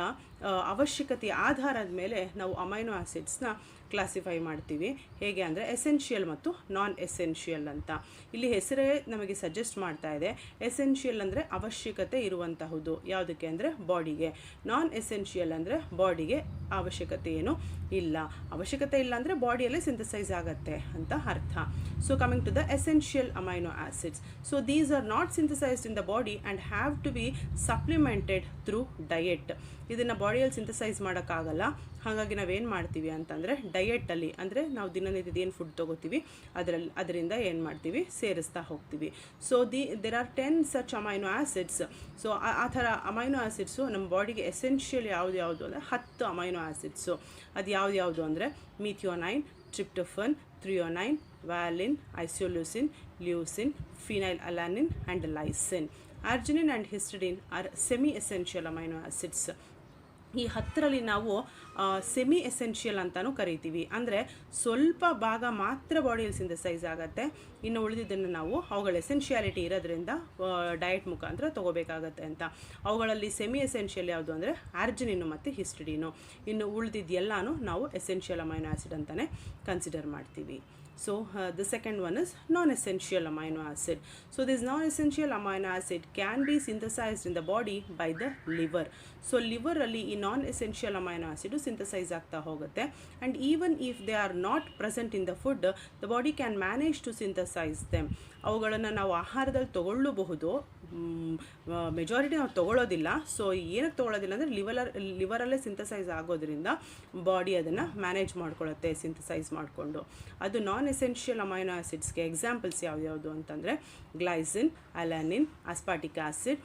ಅವಶ್ಯಕತೆಯ ಆಧಾರದ ಮೇಲೆ ನಾವು amino ಆ್ಯಸಿಡ್ಸ್ನ classify ಮಾಡ್ತೀವಿ. ಹೇಗೆ ಅಂದರೆ essential ಮತ್ತು non essential ಅಂತ. ಇಲ್ಲಿ ಹೆಸರೇ ನಮಗೆ ಸಜೆಸ್ಟ್ ಮಾಡ್ತಾ ಇದೆ. ಎಸೆನ್ಷಿಯಲ್ ಅಂದರೆ ಅವಶ್ಯಕತೆ ಇರುವಂತಹುದು, ಯಾವುದಕ್ಕೆ ಅಂದರೆ ಬಾಡಿಗೆ. ನಾನ್ ಎಸೆನ್ಷಿಯಲ್ ಅಂದರೆ ಬಾಡಿಗೆ ಅವಶ್ಯಕತೆ ಏನು ಇಲ್ಲ. ಅವಶ್ಯಕತೆ ಇಲ್ಲ ಅಂದರೆ ಬಾಡಿಯಲ್ಲೇ ಸಿಂಥಸೈಸ್ ಆಗುತ್ತೆ ಅಂತ ಅರ್ಥ. So coming to the essential amino acids. So these are not synthesised in the body and have to be supplemented through diet. ಇದನ್ನು ಬಾಡಿಯಲ್ಲಿ ಸಿಂಥಸೈಸ್ ಮಾಡೋಕ್ಕಾಗಲ್ಲ. ಹಾಗಾಗಿ ನಾವೇನು ಮಾಡ್ತೀವಿ ಅಂತಂದರೆ ಡಯೆಟಲ್ಲಿ, ಅಂದರೆ ನಾವು ದಿನನಿತ್ಯದ ಏನು ಫುಡ್ ತೊಗೋತೀವಿ ಅದರಿಂದ ಏನು ಮಾಡ್ತೀವಿ, ಸೇರಿಸ್ತಾ ಹೋಗ್ತೀವಿ. So there are 10 such amino acids. So ಆ ಥರ ಅಮೈನೋ ಆ್ಯಸಿಡ್ಸು ನಮ್ಮ ಬಾಡಿಗೆ ಎಸೆನ್ಷಿಯಲ್ ಯಾವುದು ಅಂದರೆ 10 ಅಮೈನೋ ಆ್ಯಸಿಡ್ಸು. ಅದು ಯಾವುದು ಅಂದರೆ methionine, tryptophan, threonine, valine, isoleucine, leucine, phenylalanine and lysine. Arginine and histidine are semi essential amino acids. ಈ 10ರಲ್ಲಿ ನಾವು ಸೆಮಿ ಎಸೆನ್ಷಿಯಲ್ ಅಂತಲೂ ಕರಿತೀವಿ. ಅಂದರೆ ಸ್ವಲ್ಪ ಭಾಗ ಮಾತ್ರ ಬಾಡಿಯಲ್ಲಿ ಸಿಂಥಸೈಸ್ ಆಗುತ್ತೆ, ಇನ್ನು ಉಳಿದಿದ್ದನ್ನು ನಾವು ಅವುಗಳ ಎಸೆನ್ಷಿಯಾಲಿಟಿ ಇರೋದ್ರಿಂದ ಡಯಟ್ ಮುಖಾಂತರ ತೊಗೋಬೇಕಾಗತ್ತೆ ಅಂತ. ಅವುಗಳಲ್ಲಿ ಸೆಮಿ ಎಸೆನ್ಷಿಯಲ್ ಯಾವುದು ಅಂದರೆ ಆರ್ಜಿನಿನು ಮತ್ತು ಹಿಸ್ಟಿಡಿನು. ಇನ್ನು ಉಳಿದಿದ್ದೆಲ್ಲನೂ ನಾವು ಎಸೆನ್ಷಿಯಲ್ ಅಮೈನೋ ಆ್ಯಸಿಡ್ ಅಂತಲೇ ಕನ್ಸಿಡರ್ ಮಾಡ್ತೀವಿ. So the second one is non-essential amino acid. So this non-essential amino acid can be synthesized in the body by the liver. So liver ಅಲ್ಲಿ ಈ non-essential amino acid synthesize ಆಗ್ತಾ ಹೋಗುತ್ತೆ. And even if they are not present in the food, the body can manage to synthesize them. ಅವುಗಳನ್ನು ನಾವು ಆಹಾರದಲ್ಲಿ ತಗೊಳ್ಳಬಹುದು, majority ನಾವು ತೊಗೊಳ್ಳೋದಿಲ್ಲ. So ಏನಕ್ಕೆ ತೊಗೊಳ್ಳೋದಿಲ್ಲ ಅಂದರೆ ಲಿವರಲ್ಲೇ ಸಿಂಥಸೈಸ್ ಆಗೋದ್ರಿಂದ ಬಾಡಿ ಅದನ್ನು ಮ್ಯಾನೇಜ್ ಮಾಡ್ಕೊಳ್ಳುತ್ತೆ ಸಿಂಥಸೈಸ್ ಮಾಡಿಕೊಂಡು. ಅದು ನಾನ್ ಎಸೆನ್ಷಿಯಲ್ ಅಮೈನೋ ಆ್ಯಸಿಡ್ಸ್ಗೆ ಎಕ್ಸಾಂಪಲ್ಸ್ ಯಾವ್ಯಾವುದು ಅಂತಂದರೆ glycine, alanine, aspartic acid,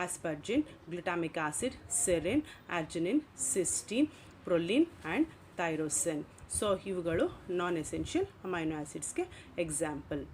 asparagine, glutamic acid, serine, arginine, cysteine, proline and tyrosine. So ಇವುಗಳು ನಾನ್ ಎಸೆನ್ಷಿಯಲ್ ಅಮೈನೋ ಆ್ಯಸಿಡ್ಸ್ಗೆ ಎಕ್ಸಾಂಪಲ್.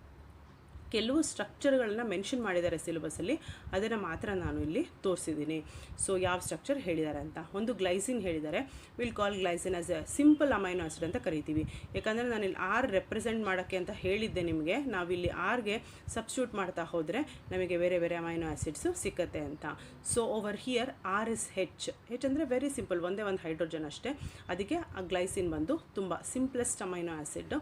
ಕೆಲವು ಸ್ಟ್ರಕ್ಚರ್ಗಳನ್ನ ಮೆನ್ಷನ್ ಮಾಡಿದ್ದಾರೆ ಸಿಲೆಬಸಲ್ಲಿ, ಅದನ್ನು ಮಾತ್ರ ನಾನು ಇಲ್ಲಿ ತೋರಿಸಿದ್ದೀನಿ. ಸೊ ಯಾವ ಸ್ಟ್ರಕ್ಚರ್ ಹೇಳಿದ್ದಾರೆ ಅಂತ. ಒಂದು ಗ್ಲೈಸಿನ್ ಹೇಳಿದ್ದಾರೆ. Will call glycine as A simple amino acid ಅಂತ ಕರಿತೀವಿ. ಯಾಕಂದರೆ ನಾನು ಇಲ್ಲಿ ಆರ್ ರೆಪ್ರೆಸೆಂಟ್ ಮಾಡೋಕ್ಕೆ ಅಂತ ಹೇಳಿದ್ದೆ ನಿಮಗೆ. ನಾವಿಲ್ಲಿ ಆರ್ಗೆ ಸಬ್ಸ್ಟಿಟ್ಯೂಟ್ ಮಾಡ್ತಾ ಹೋದರೆ ನಮಗೆ ಬೇರೆ ಬೇರೆ ಅಮೈನೋ ಆ್ಯಸಿಡ್ಸು ಸಿಕ್ಕತ್ತೆ ಅಂತ. So over here R is H. H ಅಂದರೆ ವೆರಿ ಸಿಂಪಲ್, ಒಂದೇ ಒಂದು ಹೈಡ್ರೋಜನ್ ಅಷ್ಟೇ. ಅದಕ್ಕೆ ಆ ಗ್ಲೈಸಿನ್ ಬಂದು ತುಂಬ simplest amino acid,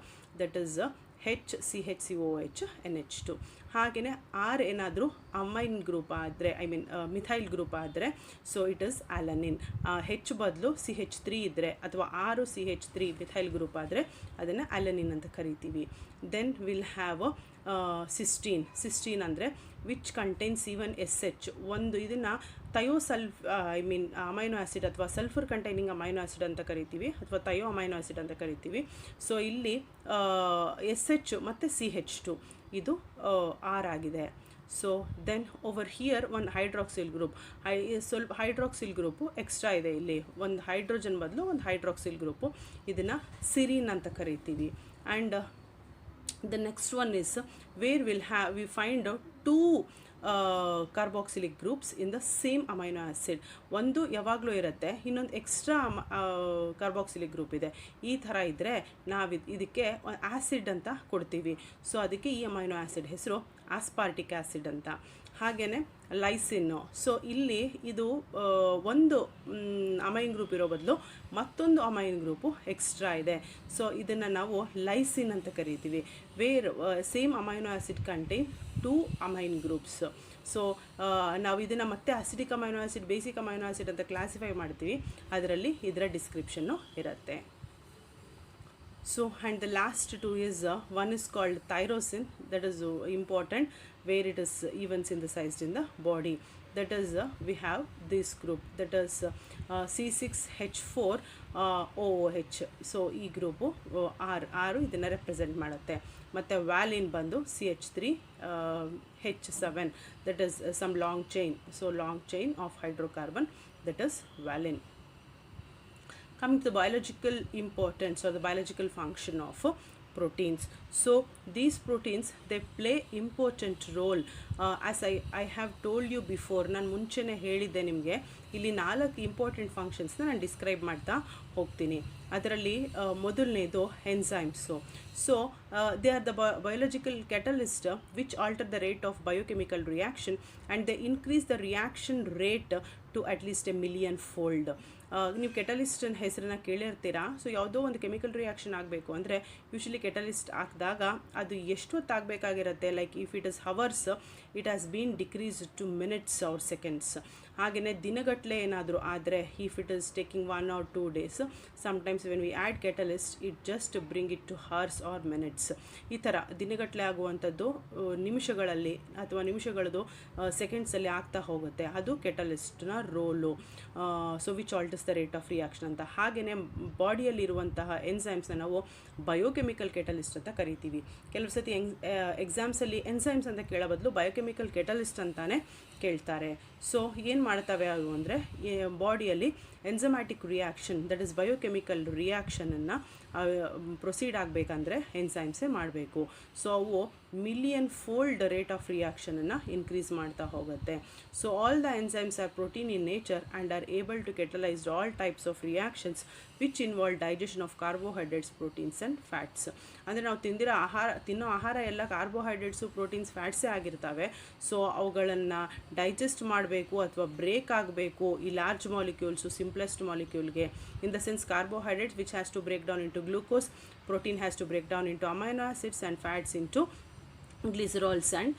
that is HCHCOH NH2. ಹಾಗೆಯೇ ಆರ್ ಏನಾದರೂ ಅಮೈನ್ ಗ್ರೂಪ್ ಆದರೆ ಮಿಥೈಲ್ ಗ್ರೂಪ್ ಆದರೆ ಸೊ ಇಟ್ ಇಸ್ ಆಲನಿನ್. ಹೆಚ್ ಬದಲು CH3 ಇದ್ದರೆ ಅಥವಾ 6 CH3 ಮಿಥೈಲ್ ಗ್ರೂಪ್ ಆದರೆ ಅದನ್ನು ಆಲನಿನ್ ಅಂತ ಕರಿತೀವಿ. ದೆನ್ ವಿಲ್ ಹ್ಯಾವ್ ಸಿಸ್ಟೀನ್ ಅಂದರೆ ವಿಚ್ ಕಂಟೈನ್ಸ್ even SH. ಒಂದು ಇದನ್ನು ಅಮೈನೋ ಆ್ಯಸಿಡ್ ಅಥವಾ ಸಲ್ಫರ್ ಕಂಟೈನಿಂಗ್ ಅಮೈನೋ ಆ್ಯಸಿಡ್ ಅಂತ ಕರಿತೀವಿ ಅಥವಾ ಥಯೋ ಅಮೈನೋ ಆ್ಯಸಿಡ್ ಅಂತ ಕರಿತೀವಿ. ಸೊ ಇಲ್ಲಿ SH ಮತ್ತು CH2 ಇದು R ಆಗಿದೆ. ಸೊ ದೆನ್ ಓವರ್ ಹಿಯರ್ ಒಂದು ಹೈಡ್ರಾಕ್ಸಿಲ್ ಗ್ರೂಪ್, ಸ್ವಲ್ಪ ಹೈಡ್ರಾಕ್ಸಿಲ್ ಗ್ರೂಪು ಎಕ್ಸ್ಟ್ರಾ ಇದೆ. ಇಲ್ಲಿ ಒಂದು ಹೈಡ್ರೋಜನ್ ಬದಲು ಒಂದು ಹೈಡ್ರಾಕ್ಸಿಲ್ ಗ್ರೂಪು, ಇದನ್ನು ಸಿರಿನ್ ಅಂತ ಕರಿತೀವಿ. And the next one is where we find 2 carboxylic groups in the same amino acid. ಒಂದು ಯಾವಾಗಲೂ ಇರುತ್ತೆ, ಇನ್ನೊಂದು ಎಕ್ಸ್ಟ್ರಾ ಕಾರ್ಬಾಕ್ಸಿಲಿಕ್ ಗ್ರೂಪ್ ಇದೆ. ಈ ಥರ ಇದ್ದರೆ ನಾವು ಇದಕ್ಕೆ ಆ್ಯಸಿಡ್ ಅಂತ ಕೊಡ್ತೀವಿ. ಸೊ ಅದಕ್ಕೆ ಈ ಅಮೈನೋ ಆ್ಯಸಿಡ್ ಹೆಸರು ಆಸ್ಪಾರ್ಟಿಕ್ ಆ್ಯಸಿಡ್ ಅಂತ. ಹಾಗೆಯೇ ಲೈಸಿನ್ನು. ಸೊ ಇಲ್ಲಿ ಇದು ಒಂದು ಅಮೈನ್ ಗ್ರೂಪ್ ಇರೋ ಬದಲು ಮತ್ತೊಂದು ಅಮೈನ್ ಗ್ರೂಪು ಎಕ್ಸ್ಟ್ರಾ ಇದೆ. ಸೊ ಇದನ್ನು ನಾವು ಲೈಸಿನ್ ಅಂತ ಕರಿತೀವಿ. Where same amino acid contain 2 amine groups. So ನಾವು ಇದನ್ನು ಮತ್ತೆ acidic amino acid, basic amino acid ಅಂತ ಕ್ಲಾಸಿಫೈ ಮಾಡ್ತೀವಿ. ಅದರಲ್ಲಿ ಇದರ ಡಿಸ್ಕ್ರಿಪ್ಷನ್ನು ಇರುತ್ತೆ. So and the last two is one is called tyrosine, that is important, where it is even synthesized in the body. That is we have this group, that is C6H4 OOH. so ಈ group R ಇದನ್ನು represent ಮಾಡುತ್ತೆ. ಮತ್ತು valine ಬಂದು CH3 H7, that is some long chain, so long chain of hydrocarbon, that is valine. Coming to the biological importance or the biological function of proteins. So these proteins, they play important role. As I have told you before, ನಾನು ಮುಂಚೆನೇ ಹೇಳಿದ್ದೆ ನಿಮಗೆ, ಇಲ್ಲಿ 4 important ಫಂಕ್ಷನ್ಸ್ನ ನಾನು describe ಮಾಡ್ತಾ ಹೋಗ್ತೀನಿ. ಅದರಲ್ಲಿ ಮೊದಲನೇದು enzymes. So they are the biological catalyst which alter the rate of biochemical reaction and they increase the reaction rate to at least 1,000,000 fold. ನೀವು ಕೆಟಲಿಸ್ಟನ್ನ ಹೆಸರನ್ನ ಕೇಳಿರ್ತೀರಾ. ಸೊ ಯಾವುದೋ ಒಂದು ಕೆಮಿಕಲ್ ರಿಯಾಕ್ಷನ್ ಆಗಬೇಕು ಅಂದರೆ ಯೂಶ್ವಲಿ ಕೆಟಲಿಸ್ಟ್ ಹಾಕಿದಾಗ ಅದು ಎಷ್ಟು ಹೊತ್ತು ಆಗಬೇಕಾಗಿರುತ್ತೆ, like if it is hours, it has been decrease to minutes or seconds. ಹಾಗೆಯೇ ದಿನಗಟ್ಟಲೆ ಏನಾದರೂ ಆದರೆ, if it is taking 1 or 2 days, sometimes when we add catalyst it just bring it to hours or minutes. ಈ ಥರ ದಿನಗಟ್ಟಲೆ ಆಗುವಂಥದ್ದು ನಿಮಿಷಗಳಲ್ಲಿ ಅಥವಾ ನಿಮಿಷಗಳದು ಸೆಕೆಂಡ್ಸಲ್ಲಿ ಆಗ್ತಾ ಹೋಗುತ್ತೆ. ಅದು ಕೆಟಲಿಸ್ಟ್ನ role. So which alters the rate of reaction ಅಂತ. ಹಾಗೆಯೇ ಬಾಡಿಯಲ್ಲಿರುವಂತಹ ಎನ್ಸೈಮ್ಸ್ನ ನಾವು ಬಯೋಕೆಮಿಕಲ್ ಕೆಟಲಿಸ್ಟ್ ಅಂತ ಕರಿತೀವಿ. ಕೆಲವು ಸತಿ ಎಕ್ಸಾಮ್ಸಲ್ಲಿ ಎನ್ಸೈಮ್ಸ್ ಅಂತ ಕೇಳೋ ಬದಲು ಬಯೋಕೆಮಿಕಲ್ ಕೆಟಲಿಸ್ಟ್ ಅಂತಾನೆ ಕೇಳ್ತಾರೆ. ಸೊ ಏನು ಮಾಡ್ತವೆ ಅವು ಅಂದರೆ, ಬಾಡಿಯಲ್ಲಿ enzymatic reaction, that is biochemical ರಿಯಾಕ್ಷನನ್ನು ಪ್ರೊಸೀಡ್ ಆಗಬೇಕಂದ್ರೆ ಎನ್ಸೈಮ್ಸೇ ಮಾಡಬೇಕು. ಸೊ ಅವು 1,000,000 fold ರೇಟ್ ಆಫ್ ರಿಯಾಕ್ಷನನ್ನು ಇನ್ಕ್ರೀಸ್ ಮಾಡ್ತಾ ಹೋಗುತ್ತೆ. So all the enzymes are protein in nature and are able to catalyse all types of reactions which involve digestion of carbohydrates, proteins and fats. ಅಂದರೆ ನಾವು ತಿನ್ನೋ ಆಹಾರ ಎಲ್ಲ ಕಾರ್ಬೋಹೈಡ್ರೇಟ್ಸು, ಪ್ರೋಟೀನ್ಸ್, ಫ್ಯಾಟ್ಸೇ ಆಗಿರ್ತವೆ. So ಅವುಗಳನ್ನು ಡೈಜೆಸ್ಟ್ ಮಾಡಬೇಕು ಅಥವಾ ಬ್ರೇಕ್ ಆಗಬೇಕು ಈ ಲಾರ್ಜ್ ಮಾಲಿಕ್ಯೂಲ್ಸು ಸಿಂಪ್ಲೆಸ್ಟ್ ಮಾಲಿಕ್ಯೂಲ್ಗೆ. In the sense carbohydrates which has to break down into glucose, protein has to break down into amino acids and fats into glycerols and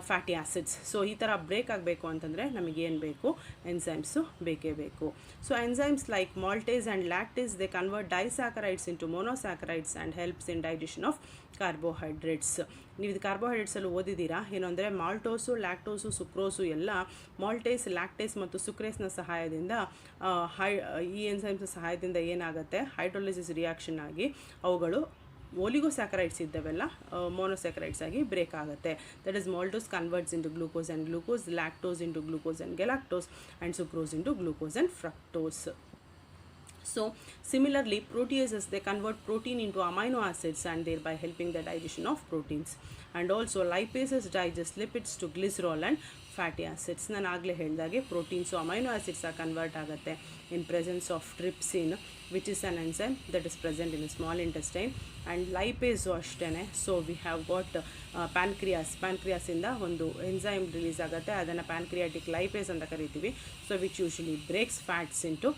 fatty acids. So ಈ ಥರ break ಆಗಬೇಕು ಅಂತಂದರೆ ನಮಗೇನು ಬೇಕು, enzymes ಬೇಕೇ ಬೇಕು. So enzymes like maltase and lactase, they convert disaccharides into monosaccharides and helps in digestion of carbohydrates. ನೀವು ಇದು ಕಾರ್ಬೋಹೈಡ್ರೇಟ್ಸಲ್ಲಿ ಓದಿದ್ದೀರಾ ಏನು ಅಂದರೆ, ಮಾಲ್ಟೋಸು, ಲ್ಯಾಕ್ಟೋಸು, ಸುಕ್ರೋಸು ಎಲ್ಲ ಮಾಲ್ಟೇಸ್, ಲ್ಯಾಕ್ಟೇಸ್ ಮತ್ತು ಸುಕ್ರೇಸ್ನ ಸಹಾಯದಿಂದ ಈ ಎನ್ಸೈಮ್ಸ್ ಸಹಾಯದಿಂದ ಏನಾಗುತ್ತೆ, ಹೈಡ್ರೋಲಿಸಿಸ್ ರಿಯಾಕ್ಷನ್ ಆಗಿ ಅವುಗಳು ಓಲಿಗೋಸ್ಯಾಕರೈಡ್ಸ್ ಇದ್ದವೆಲ್ಲ ಮೊನೋಸ್ಯಾಕರೈಡ್ಸ್ ಆಗಿ ಬ್ರೇಕ್ ಆಗುತ್ತೆ. That is maltose converts into glucose and glucose, lactose into glucose and galactose, and sucrose into glucose and fructose. So similarly, proteases, they convert protein into amino acids and thereby helping the digestion of proteins. And also lipases digest lipids to glycerol and fatty acids. ನಾನು ಆಗಲೇ ಹೇಳಿದಾಗೆ proteins amino acids convert ಆಗುತ್ತೆ in presence of trypsin which is an enzyme that is present in small intestine. And lipase ಅಷ್ಟೇ. So we have got ಪ್ಯಾನ್ಕ್ರಿಯಾಸಿಂದ ಒಂದು enzyme release ಆಗುತ್ತೆ, ಅದನ್ನು pancreatic lipase ಅಂತ ಕರಿತೀವಿ. So which usually breaks fats into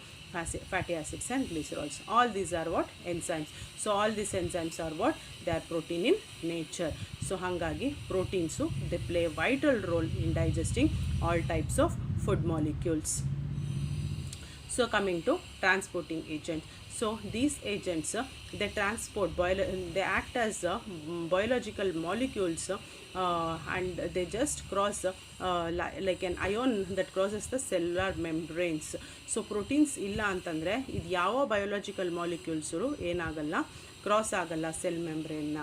fatty acids and glycerols. All these are what? Enzymes. So all these enzymes are what? They are protein in nature. So hangagi proteins, they play a vital role in digesting all types of food molecules. So coming to transporting agents. So these agents, they transport, they act as biological molecules, and they just cross like an ion that crosses the cellular membranes. So proteins illa antandre ಇದು ಯಾವ biological molecules ಏನಾಗಲ್ಲ, cross ಆಗಲ್ಲ cell ಮೆಂಬ್ರೇನ್ನ.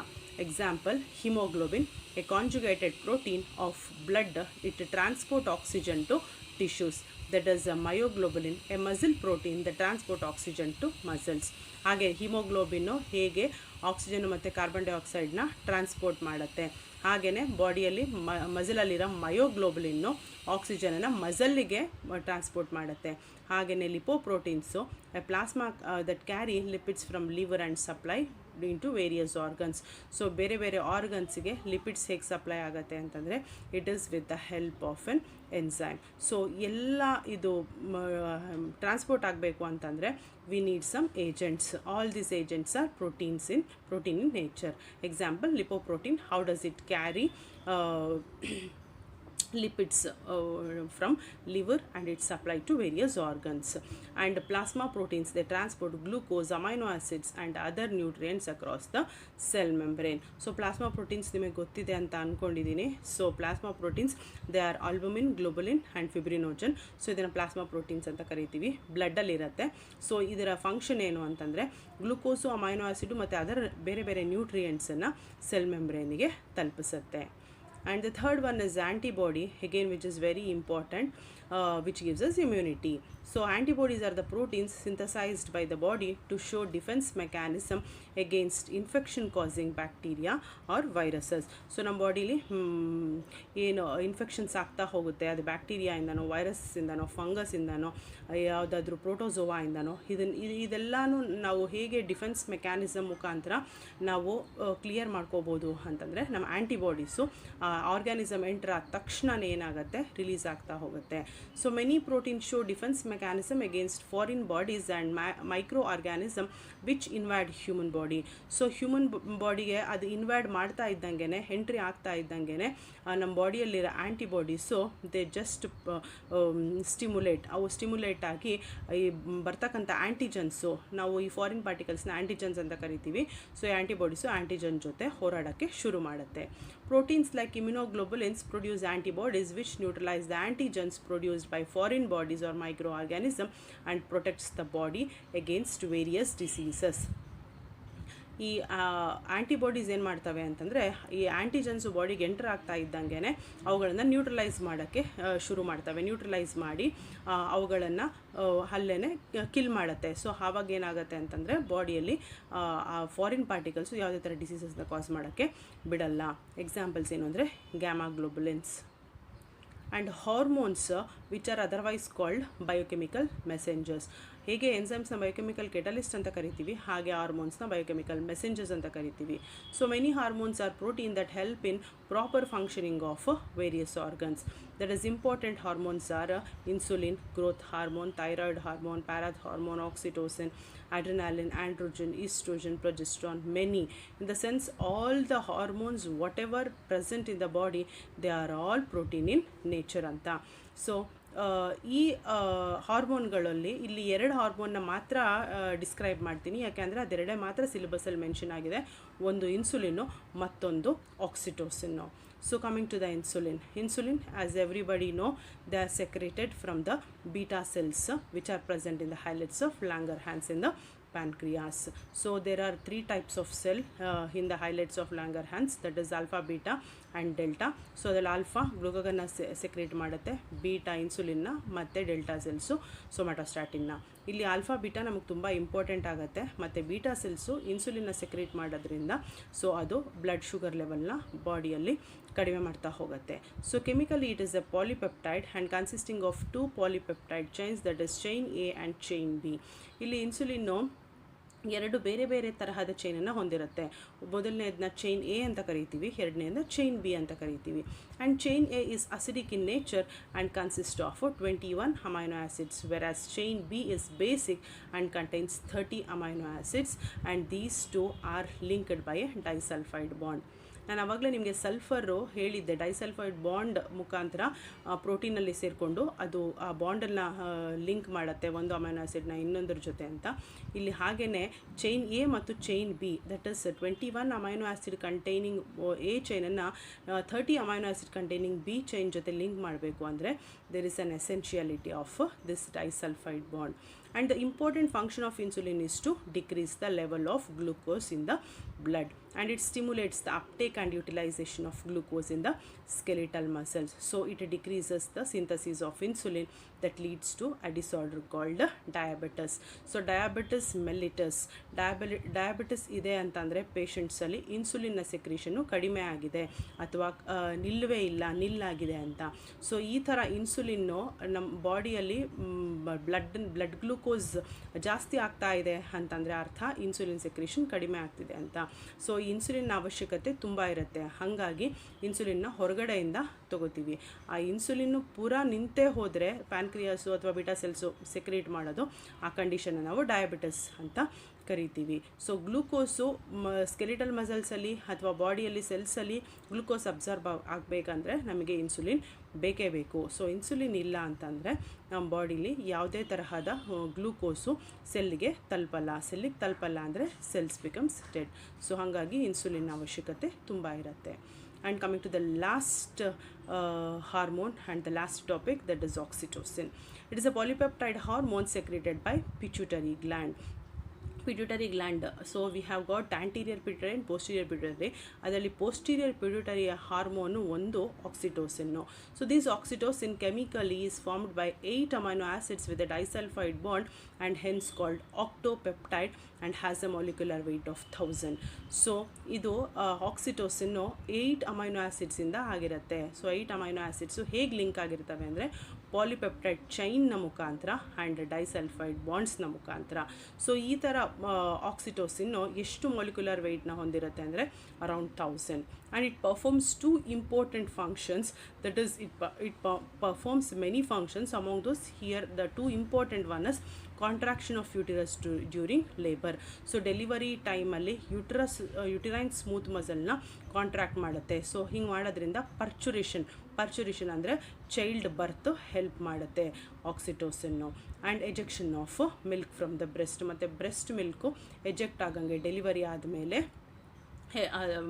Example, haemoglobin, a conjugated protein of blood, it transport oxygen to tissues. That is a myoglobulin, a muscle protein that transport oxygen to muscles. ಹಾಗೆ haemoglobin ಹೇಗೆ oxygen ಮತ್ತು carbon ಡೈಆಕ್ಸೈಡ್ನ transport ಮಾಡುತ್ತೆ, ಹಾಗೆಯೇ ಬಾಡಿಯಲ್ಲಿ ಮಸಲಲ್ಲಿರೋ ಮಯೋಗ್ಲೋಬುಲಿನ್ನು ಆಕ್ಸಿಜನನ್ನು ಮಸಲ್ಲಿಗೆ transport ಮಾಡುತ್ತೆ. ಹಾಗೆಯೇ lipoproteins, a plasma that carry lipids from liver and supply into various organs. So ಬೇರೆ ಬೇರೆ ಆರ್ಗನ್ಸ್ಗೆ ಲಿಪಿಡ್ಸ್ ಹೇಗೆ ಸಪ್ಲೈ ಆಗುತ್ತೆ ಅಂತಂದರೆ it is with the help of an enzyme. So ಎಲ್ಲ ಇದು ಟ್ರಾನ್ಸ್ಪೋರ್ಟ್ ಆಗಬೇಕು ಅಂತಂದರೆ we need some agents. All these agents are protein in nature. Example, lipoprotein, how does it carry lipids from liver and it's supplied to various organs. And plasma proteins, they transport glucose, amino acids and other nutrients across the cell membrane. So plasma proteins ನಿಮಗೆ ಗೊತ್ತಿದೆ ಅಂತ ಅಂದ್ಕೊಂಡಿದ್ದೀನಿ. So plasma proteins, they are albumin, globulin and fibrinogen. So ಇದನ್ನು plasma proteins ಅಂತ ಕರಿತೀವಿ. ಬ್ಲಡ್ಡಲ್ಲಿರುತ್ತೆ. So ಇದರ function ಏನು ಅಂತಂದರೆ ಗ್ಲೂಕೋಸು, ಅಮೈನೋ ಆಸಿಡು ಮತ್ತು ಅದರ ಬೇರೆ ಬೇರೆ ನ್ಯೂಟ್ರಿಯೆಂಟ್ಸನ್ನು cell ಮೆಂಬ್ರೇನಿಗೆ ತಲುಪಿಸುತ್ತೆ. And the third one is antibody, again which is very important, which gives us immunity. So antibodies are the proteins synthesized by the body to show defense mechanism against infection causing bacteria or viruses. So ನಮ್ಮ ಬಾಡಿಲಿ ಏನು infections ಆಗ್ತಾ ಹೋಗುತ್ತೆ, ಅದು ಬ್ಯಾಕ್ಟೀರಿಯಾಯಿಂದನೋ, ವೈರಸ್ಸಿಂದನೋ, ಫಂಗಸ್ಸಿಂದನೋ, ಯಾವುದಾದ್ರೂ ಪ್ರೋಟೋಸೋವಾಯಿಂದನೋ, ಇದೆಲ್ಲನೂ ನಾವು ಹೇಗೆ defence mechanism ಮುಖಾಂತರ ನಾವು ಕ್ಲಿಯರ್ ಮಾಡ್ಕೋಬೋದು ಅಂತಂದರೆ ನಮ್ಮ ಆ್ಯಂಟಿಬಾಡೀಸು ಆರ್ಗ್ಯಾನಿಸಮ್ ಎಂಟರ್ ಆದ ತಕ್ಷಣವೇ ಏನಾಗುತ್ತೆ, ರಿಲೀಸ್ ಆಗ್ತಾ ಹೋಗುತ್ತೆ. So many protein show defence mechanism against foreign bodies and microorganism which invade human body. So human ಬಾಡಿಗೆ ಅದು ಇನ್ವ್ಯಾಡ್ ಮಾಡ್ತಾ ಇದ್ದಂಗೆ, ಎಂಟ್ರಿ ಆಗ್ತಾ ಇದ್ದಂಗೆ ನಮ್ಮ ಬಾಡಿಯಲ್ಲಿರೋ ಆ್ಯಂಟಿಬಾಡೀಸು ದೇ ಜಸ್ಟ್ ಸ್ಟಿಮ್ಯುಲೇಟ್ ಆಗಿ ಈ ಬರ್ತಕ್ಕಂಥ ಆ್ಯಂಟಿಜನ್ಸು, ನಾವು ಈ ಫಾರಿನ್ ಪಾರ್ಟಿಕಲ್ಸ್ನ ಆ್ಯಂಟಿಜನ್ಸ್ ಅಂತ ಕರಿತೀವಿ. ಸೊ ಈ ಆ್ಯಂಟಿಬಾಡೀಸು ಆ್ಯಂಟಿಜನ್ ಜೊತೆ ಹೋರಾಡೋಕ್ಕೆ ಶುರು ಮಾಡುತ್ತೆ. Proteins like immunoglobulins produce antibodies which neutralize the antigens produced by foreign bodies or microorganism and protects the body against various diseases. ಈ ಆ್ಯಂಟಿಬಾಡೀಸ್ ಏನು ಮಾಡ್ತವೆ ಅಂತಂದರೆ ಈ ಆ್ಯಂಟಿಜನ್ಸು ಬಾಡಿಗೆ ಎಂಟರ್ ಆಗ್ತಾ ಇದ್ದಂಗೆ ಅವುಗಳನ್ನು ನ್ಯೂಟ್ರಲೈಸ್ ಮಾಡೋಕ್ಕೆ ಶುರು ಮಾಡ್ತವೆ. ನ್ಯೂಟ್ರಲೈಸ್ ಮಾಡಿ ಅವುಗಳನ್ನು ಅಲ್ಲೇ ಕಿಲ್ ಮಾಡುತ್ತೆ. ಸೊ ಆವಾಗ ಏನಾಗುತ್ತೆ ಅಂತಂದರೆ ಬಾಡಿಯಲ್ಲಿ ಫಾರಿನ್ ಪಾರ್ಟಿಕಲ್ಸು ಯಾವುದೇ ಥರ ಡಿಸೀಸಸ್ನ ಕಾಸ್ ಮಾಡೋಕ್ಕೆ ಬಿಡಲ್ಲ. ಎಕ್ಸಾಂಪಲ್ಸ್ ಏನು ಅಂದರೆ gamma globulins and hormones which are otherwise called biochemical messengers. ಹೇಗೆ ಎನ್ಸೈಮ್ಸ್ನ ಬಯೋಕೆಮಿಕಲ್ ಕೆಟಲಿಸ್ಟ್ ಅಂತ ಕರಿತೀವಿ, ಹಾಗೆ ಹಾರ್ಮೋನ್ಸ್ನ ಬಯೋಕೆಮಿಕಲ್ ಮೆಸೆಂಜರ್ಸ್ ಅಂತ ಕರಿತೀವಿ. So many hormones are protein that help in proper functioning of various organs. That is important hormones are insulin, growth hormone, thyroid hormone, parathormone, oxytocin, adrenaline, androgen, estrogen, progesterone, many. In the sense, all the hormones, whatever present in the body, they are all protein in nature anta. So ಈ ಹಾರ್ಮೋನ್ಗಳಲ್ಲಿ ಇಲ್ಲಿ 2 ಹಾರ್ಮೋನ್ನ ಮಾತ್ರ describe ಮಾಡ್ತೀನಿ, ಯಾಕೆಂದರೆ ಅದೆರಡೇ ಮಾತ್ರ ಸಿಲೆಬಸಲ್ಲಿ mention ಆಗಿದೆ. ಒಂದು insulin, ಮತ್ತೊಂದು ಆಕ್ಸಿಟೋಸಿನ್ನು. So coming to the insulin, as everybody know, they are secreted from the beta cells which are present in the islets of Langerhans in the pancreas. So there are 3 types of cell in the islets of Langerhans, that is alpha, beta and delta. So the alpha glucagon secrete ಮಾಡುತ್ತೆ, beta insulin ನ, ಮತ್ತೆ delta cells somatostatin ನ. ಇಲ್ಲಿ alpha beta ನಮಗೆ ತುಂಬ important ಆಗುತ್ತೆ, ಮತ್ತು beta cells ಇನ್ಸುಲಿನ್ನ secrete ಮಾಡೋದ್ರಿಂದ ಸೊ ಅದು ಬ್ಲಡ್ ಶುಗರ್ ಲೆವೆಲ್ನ ಬಾಡಿಯಲ್ಲಿ ಕಡಿಮೆ ಮಾಡ್ತಾ ಹೋಗುತ್ತೆ. So chemically it is A polypeptide and consisting of 2 polypeptide chains, that is chain A and chain B. ಇಲ್ಲಿ ಇನ್ಸುಲಿನ್ನು ಎರಡು ಬೇರೆ ಬೇರೆ ತರಹದ ಚೈನನ್ನು ಹೊಂದಿರುತ್ತೆ. ಮೊದಲನೇದನ್ನ ಚೈನ್ ಎ ಅಂತ ಕರಿತೀವಿ, ಎರಡನೇದನ್ನ ಚೈನ್ ಬಿ ಅಂತ ಕರಿತೀವಿ. And chain A is acidic in nature and consist of 21 amino acids, whereas chain B is basic and contains 30 amino acids and these two are linked by a disulphide bond. ನಾನು ಆವಾಗಲೇ ನಿಮಗೆ sulphur ಹೇಳಿದ್ದೆ, disulphide bond ಮುಖಾಂತರ ಪ್ರೋಟೀನಲ್ಲಿ ಸೇರಿಕೊಂಡು ಅದು ಆ ಬಾಂಡನ್ನು link ಮಾಡುತ್ತೆ ಒಂದು ಅಮೈನೋ ಆ್ಯಸಿಡ್ನ ಇನ್ನೊಂದರ ಜೊತೆ ಅಂತ. ಇಲ್ಲಿ ಹಾಗೆಯೇ ಚೈನ್ ಎ ಮತ್ತು chain B, that is 21 amino acid containing A ಚೈನನ್ನು 30 amino acid containing B chain ಜೊತೆ ಲಿಂಕ್ ಮಾಡಬೇಕು ಅಂದರೆ there is an essentiality of this disulphide bond. And the important function of insulin is to decrease the level of glucose in the blood, and it stimulates the uptake and utilization of glucose in the skeletal muscles. So it decreases the synthesis of insulin that leads to a disorder called diabetes. So diabetes mellitus, diabetes ಇದೆ ಅಂತಂದರೆ ಪೇಷಂಟ್ಸಲ್ಲಿ ಇನ್ಸುಲಿನ್ನ ಸೆಕ್ರೇಷನ್ನು ಕಡಿಮೆ ಆಗಿದೆ ಅಥವಾ ನಿಲ್ಲಾಗಿದೆ ಅಂತ. So ಈ ಥರ insulin ನಮ್ಮ ಬಾಡಿಯಲ್ಲಿ ಬ್ಲಡ್ ಗ್ಲೂಕೋಸ್ ಜಾಸ್ತಿ ಆಗ್ತಾ ಇದೆ ಅಂತಂದರೆ ಅರ್ಥ ಇನ್ಸುಲಿನ್ ಸೆಕ್ರೇಷನ್ ಕಡಿಮೆ ಆಗ್ತಿದೆ ಅಂತ. ಸೊ ಇನ್ಸುಲಿನ್ ಅವಶ್ಯಕತೆ ತುಂಬ ಇರುತ್ತೆ, ಹಾಗಾಗಿ ಇನ್ಸುಲಿನ್ನ ಹೊರಗಡೆಯಿಂದ ತಗೋತೀವಿ. ಆ ಇನ್ಸುಲಿನ್ನು ಪೂರಾ ನಿಂತೇ ಹೋದರೆ ಪ್ಯಾನ್ಕ್ರಿಯಾಸು ಅಥವಾ ಬಿಟಾ ಸೆಲ್ಸು ಸೆಕ್ರೇಟ್ ಮಾಡೋದು, ಆ ಕಂಡೀಷನ್ನ ನಾವು ಡಯಾಬಿಟಿಸ್ ಅಂತ ಕರಿತೀವಿ. ಸೊ ಗ್ಲೂಕೋಸು ಸ್ಕೆಲಿಟಲ್ ಮಸಲ್ಸಲ್ಲಿ ಅಥವಾ ಬಾಡಿಯಲ್ಲಿ ಸೆಲ್ಸಲ್ಲಿ ಗ್ಲೂಕೋಸ್ ಅಬ್ಸರ್ವ್ ಆಗಬೇಕಂದ್ರೆ ನಮಗೆ ಇನ್ಸುಲಿನ್ ಬೇಕೇ ಬೇಕು. ಸೊ ಇನ್ಸುಲಿನ್ ಇಲ್ಲ ಅಂತಂದರೆ ನಮ್ಮ ಬಾಡಿಲಿ ಯಾವುದೇ ತರಹದ ಗ್ಲೂಕೋಸು ಸೆಲ್ಲಿಗೆ ತಲುಪಲ್ಲ ಅಂದರೆ ಸೆಲ್ಸ್ ಬಿಕಮ್ಸ್ ಡೆಡ್. ಸೊ ಹಾಗಾಗಿ ಇನ್ಸುಲಿನ್ ಅವಶ್ಯಕತೆ ತುಂಬ ಇರುತ್ತೆ. And coming to the last hormone and the last topic, that is oxytocin. It is a polypeptide hormone secreted by pituitary gland. So we have got anterior pituitary and posterior pituitary. ಅದರಲ್ಲಿ posterior pituitary hormone ಒಂದು ಆಕ್ಸಿಟೋಸಿನ್ನು. So this oxytocin chemically is formed by 8 amino acids with a disulfide bond and hence called octopeptide and has a molecular weight of 1000. So ಇದು ಆಕ್ಸಿಟೋಸಿನ್ನು 8 amino ಆ್ಯಸಿಡ್ಸಿಂದ ಆಗಿರುತ್ತೆ. So 8 amino acids ಹೇಗೆ link ಆಗಿರ್ತವೆ ಅಂದರೆ polypeptide ಚೈನ್ನ ಮುಖಾಂತರ and disulphide ಬಾಂಡ್ಸ್ನ ಮುಖಾಂತರ. So ಈ ಥರ ಆಕ್ಸಿಟೋಸಿನ್ನು ಎಷ್ಟು ಮಾಲಿಕ್ಯುಲರ್ ವೆಯ್ಟ್ನ ಹೊಂದಿರುತ್ತೆ ಅಂದರೆ around 1000. And it performs 2 important functions, that is it performs many functions. Among those, here the 2 important one is contraction of uterus during labor. So delivery ಟೈಮಲ್ಲಿ uterine smooth ಮಸಲ್ನ contract ಮಾಡುತ್ತೆ. So ಹಿಂಗೆ ಮಾಡೋದ್ರಿಂದ parturition ಅಂದರೆ child birth help ಮಾಡುತ್ತೆ oxytocin. And ejection of milk from the breast, ಮತ್ತು breast milk eject ಆಗಂಗೆ delivery ಆದಮೇಲೆ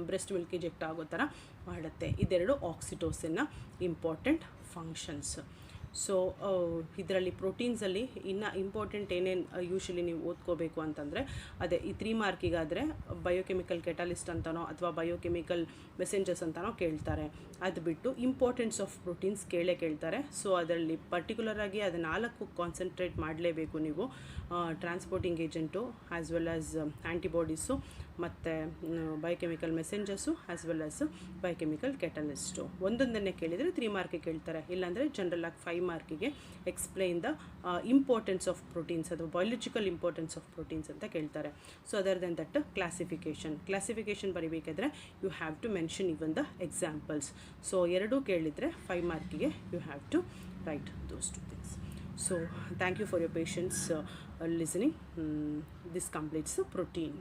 ಬ್ರೆಸ್ಟ್ ಮಿಲ್ಕ್ ಎಜೆಕ್ಟ್ ಆಗೋ ಥರ ಮಾಡುತ್ತೆ. ಇದೆರಡು ಆಕ್ಸಿಟೋಸಿನ್ನ ಇಂಪಾರ್ಟೆಂಟ್ ಫಂಕ್ಷನ್ಸ್. ಸೊ ಇದರಲ್ಲಿ ಪ್ರೋಟೀನ್ಸಲ್ಲಿ ಇನ್ನು ಇಂಪಾರ್ಟೆಂಟ್ ಏನೇನು ಯೂಶ್ವಲಿ ನೀವು ಓದ್ಕೋಬೇಕು ಅಂತಂದರೆ ಅದೇ ಈ 3 ಮಾರ್ಕಿಗಾದರೆ ಬಯೋಕೆಮಿಕಲ್ ಕೆಟಾಲಿಸ್ಟ್ ಅಂತನೋ ಅಥವಾ ಬಯೋಕೆಮಿಕಲ್ ಮೆಸೆಂಜರ್ಸ್ ಅಂತನೋ ಕೇಳ್ತಾರೆ. ಅದು ಬಿಟ್ಟು ಇಂಪಾರ್ಟೆನ್ಸ್ ಆಫ್ ಪ್ರೋಟೀನ್ಸ್ ಕೇಳ್ತಾರೆ. ಸೊ ಅದರಲ್ಲಿ ಪರ್ಟಿಕ್ಯುಲರಾಗಿ ಅದು 4 ಕಾನ್ಸಂಟ್ರೇಟ್ ಮಾಡಲೇಬೇಕು ನೀವು. Transporting agent as well as antibodies ಮತ್ತು biochemical messengers as well as biochemical catalyst. ಒಂದೊಂದನ್ನೇ ಕೇಳಿದರೆ 3 ಮಾರ್ಕಿಗೆ ಕೇಳ್ತಾರೆ, ಇಲ್ಲಾಂದರೆ ಜನರಲ್ ಆಗಿ 5 ಮಾರ್ಕಿಗೆ explain the importance of proteins ಅಥವಾ ಬಯೋಲಜಿಕಲ್ ಇಂಪಾರ್ಟೆನ್ಸ್ ಆಫ್ ಪ್ರೋಟೀನ್ಸ್ ಅಂತ ಕೇಳ್ತಾರೆ. So other then that classification ಬರೀಬೇಕಾದ್ರೆ you have to mention even the examples. So 2 ಕೇಳಿದರೆ 5 ಮಾರ್ಕಿಗೆ you have to write those 2 things. So thank you for your patience listening. This completes the protein.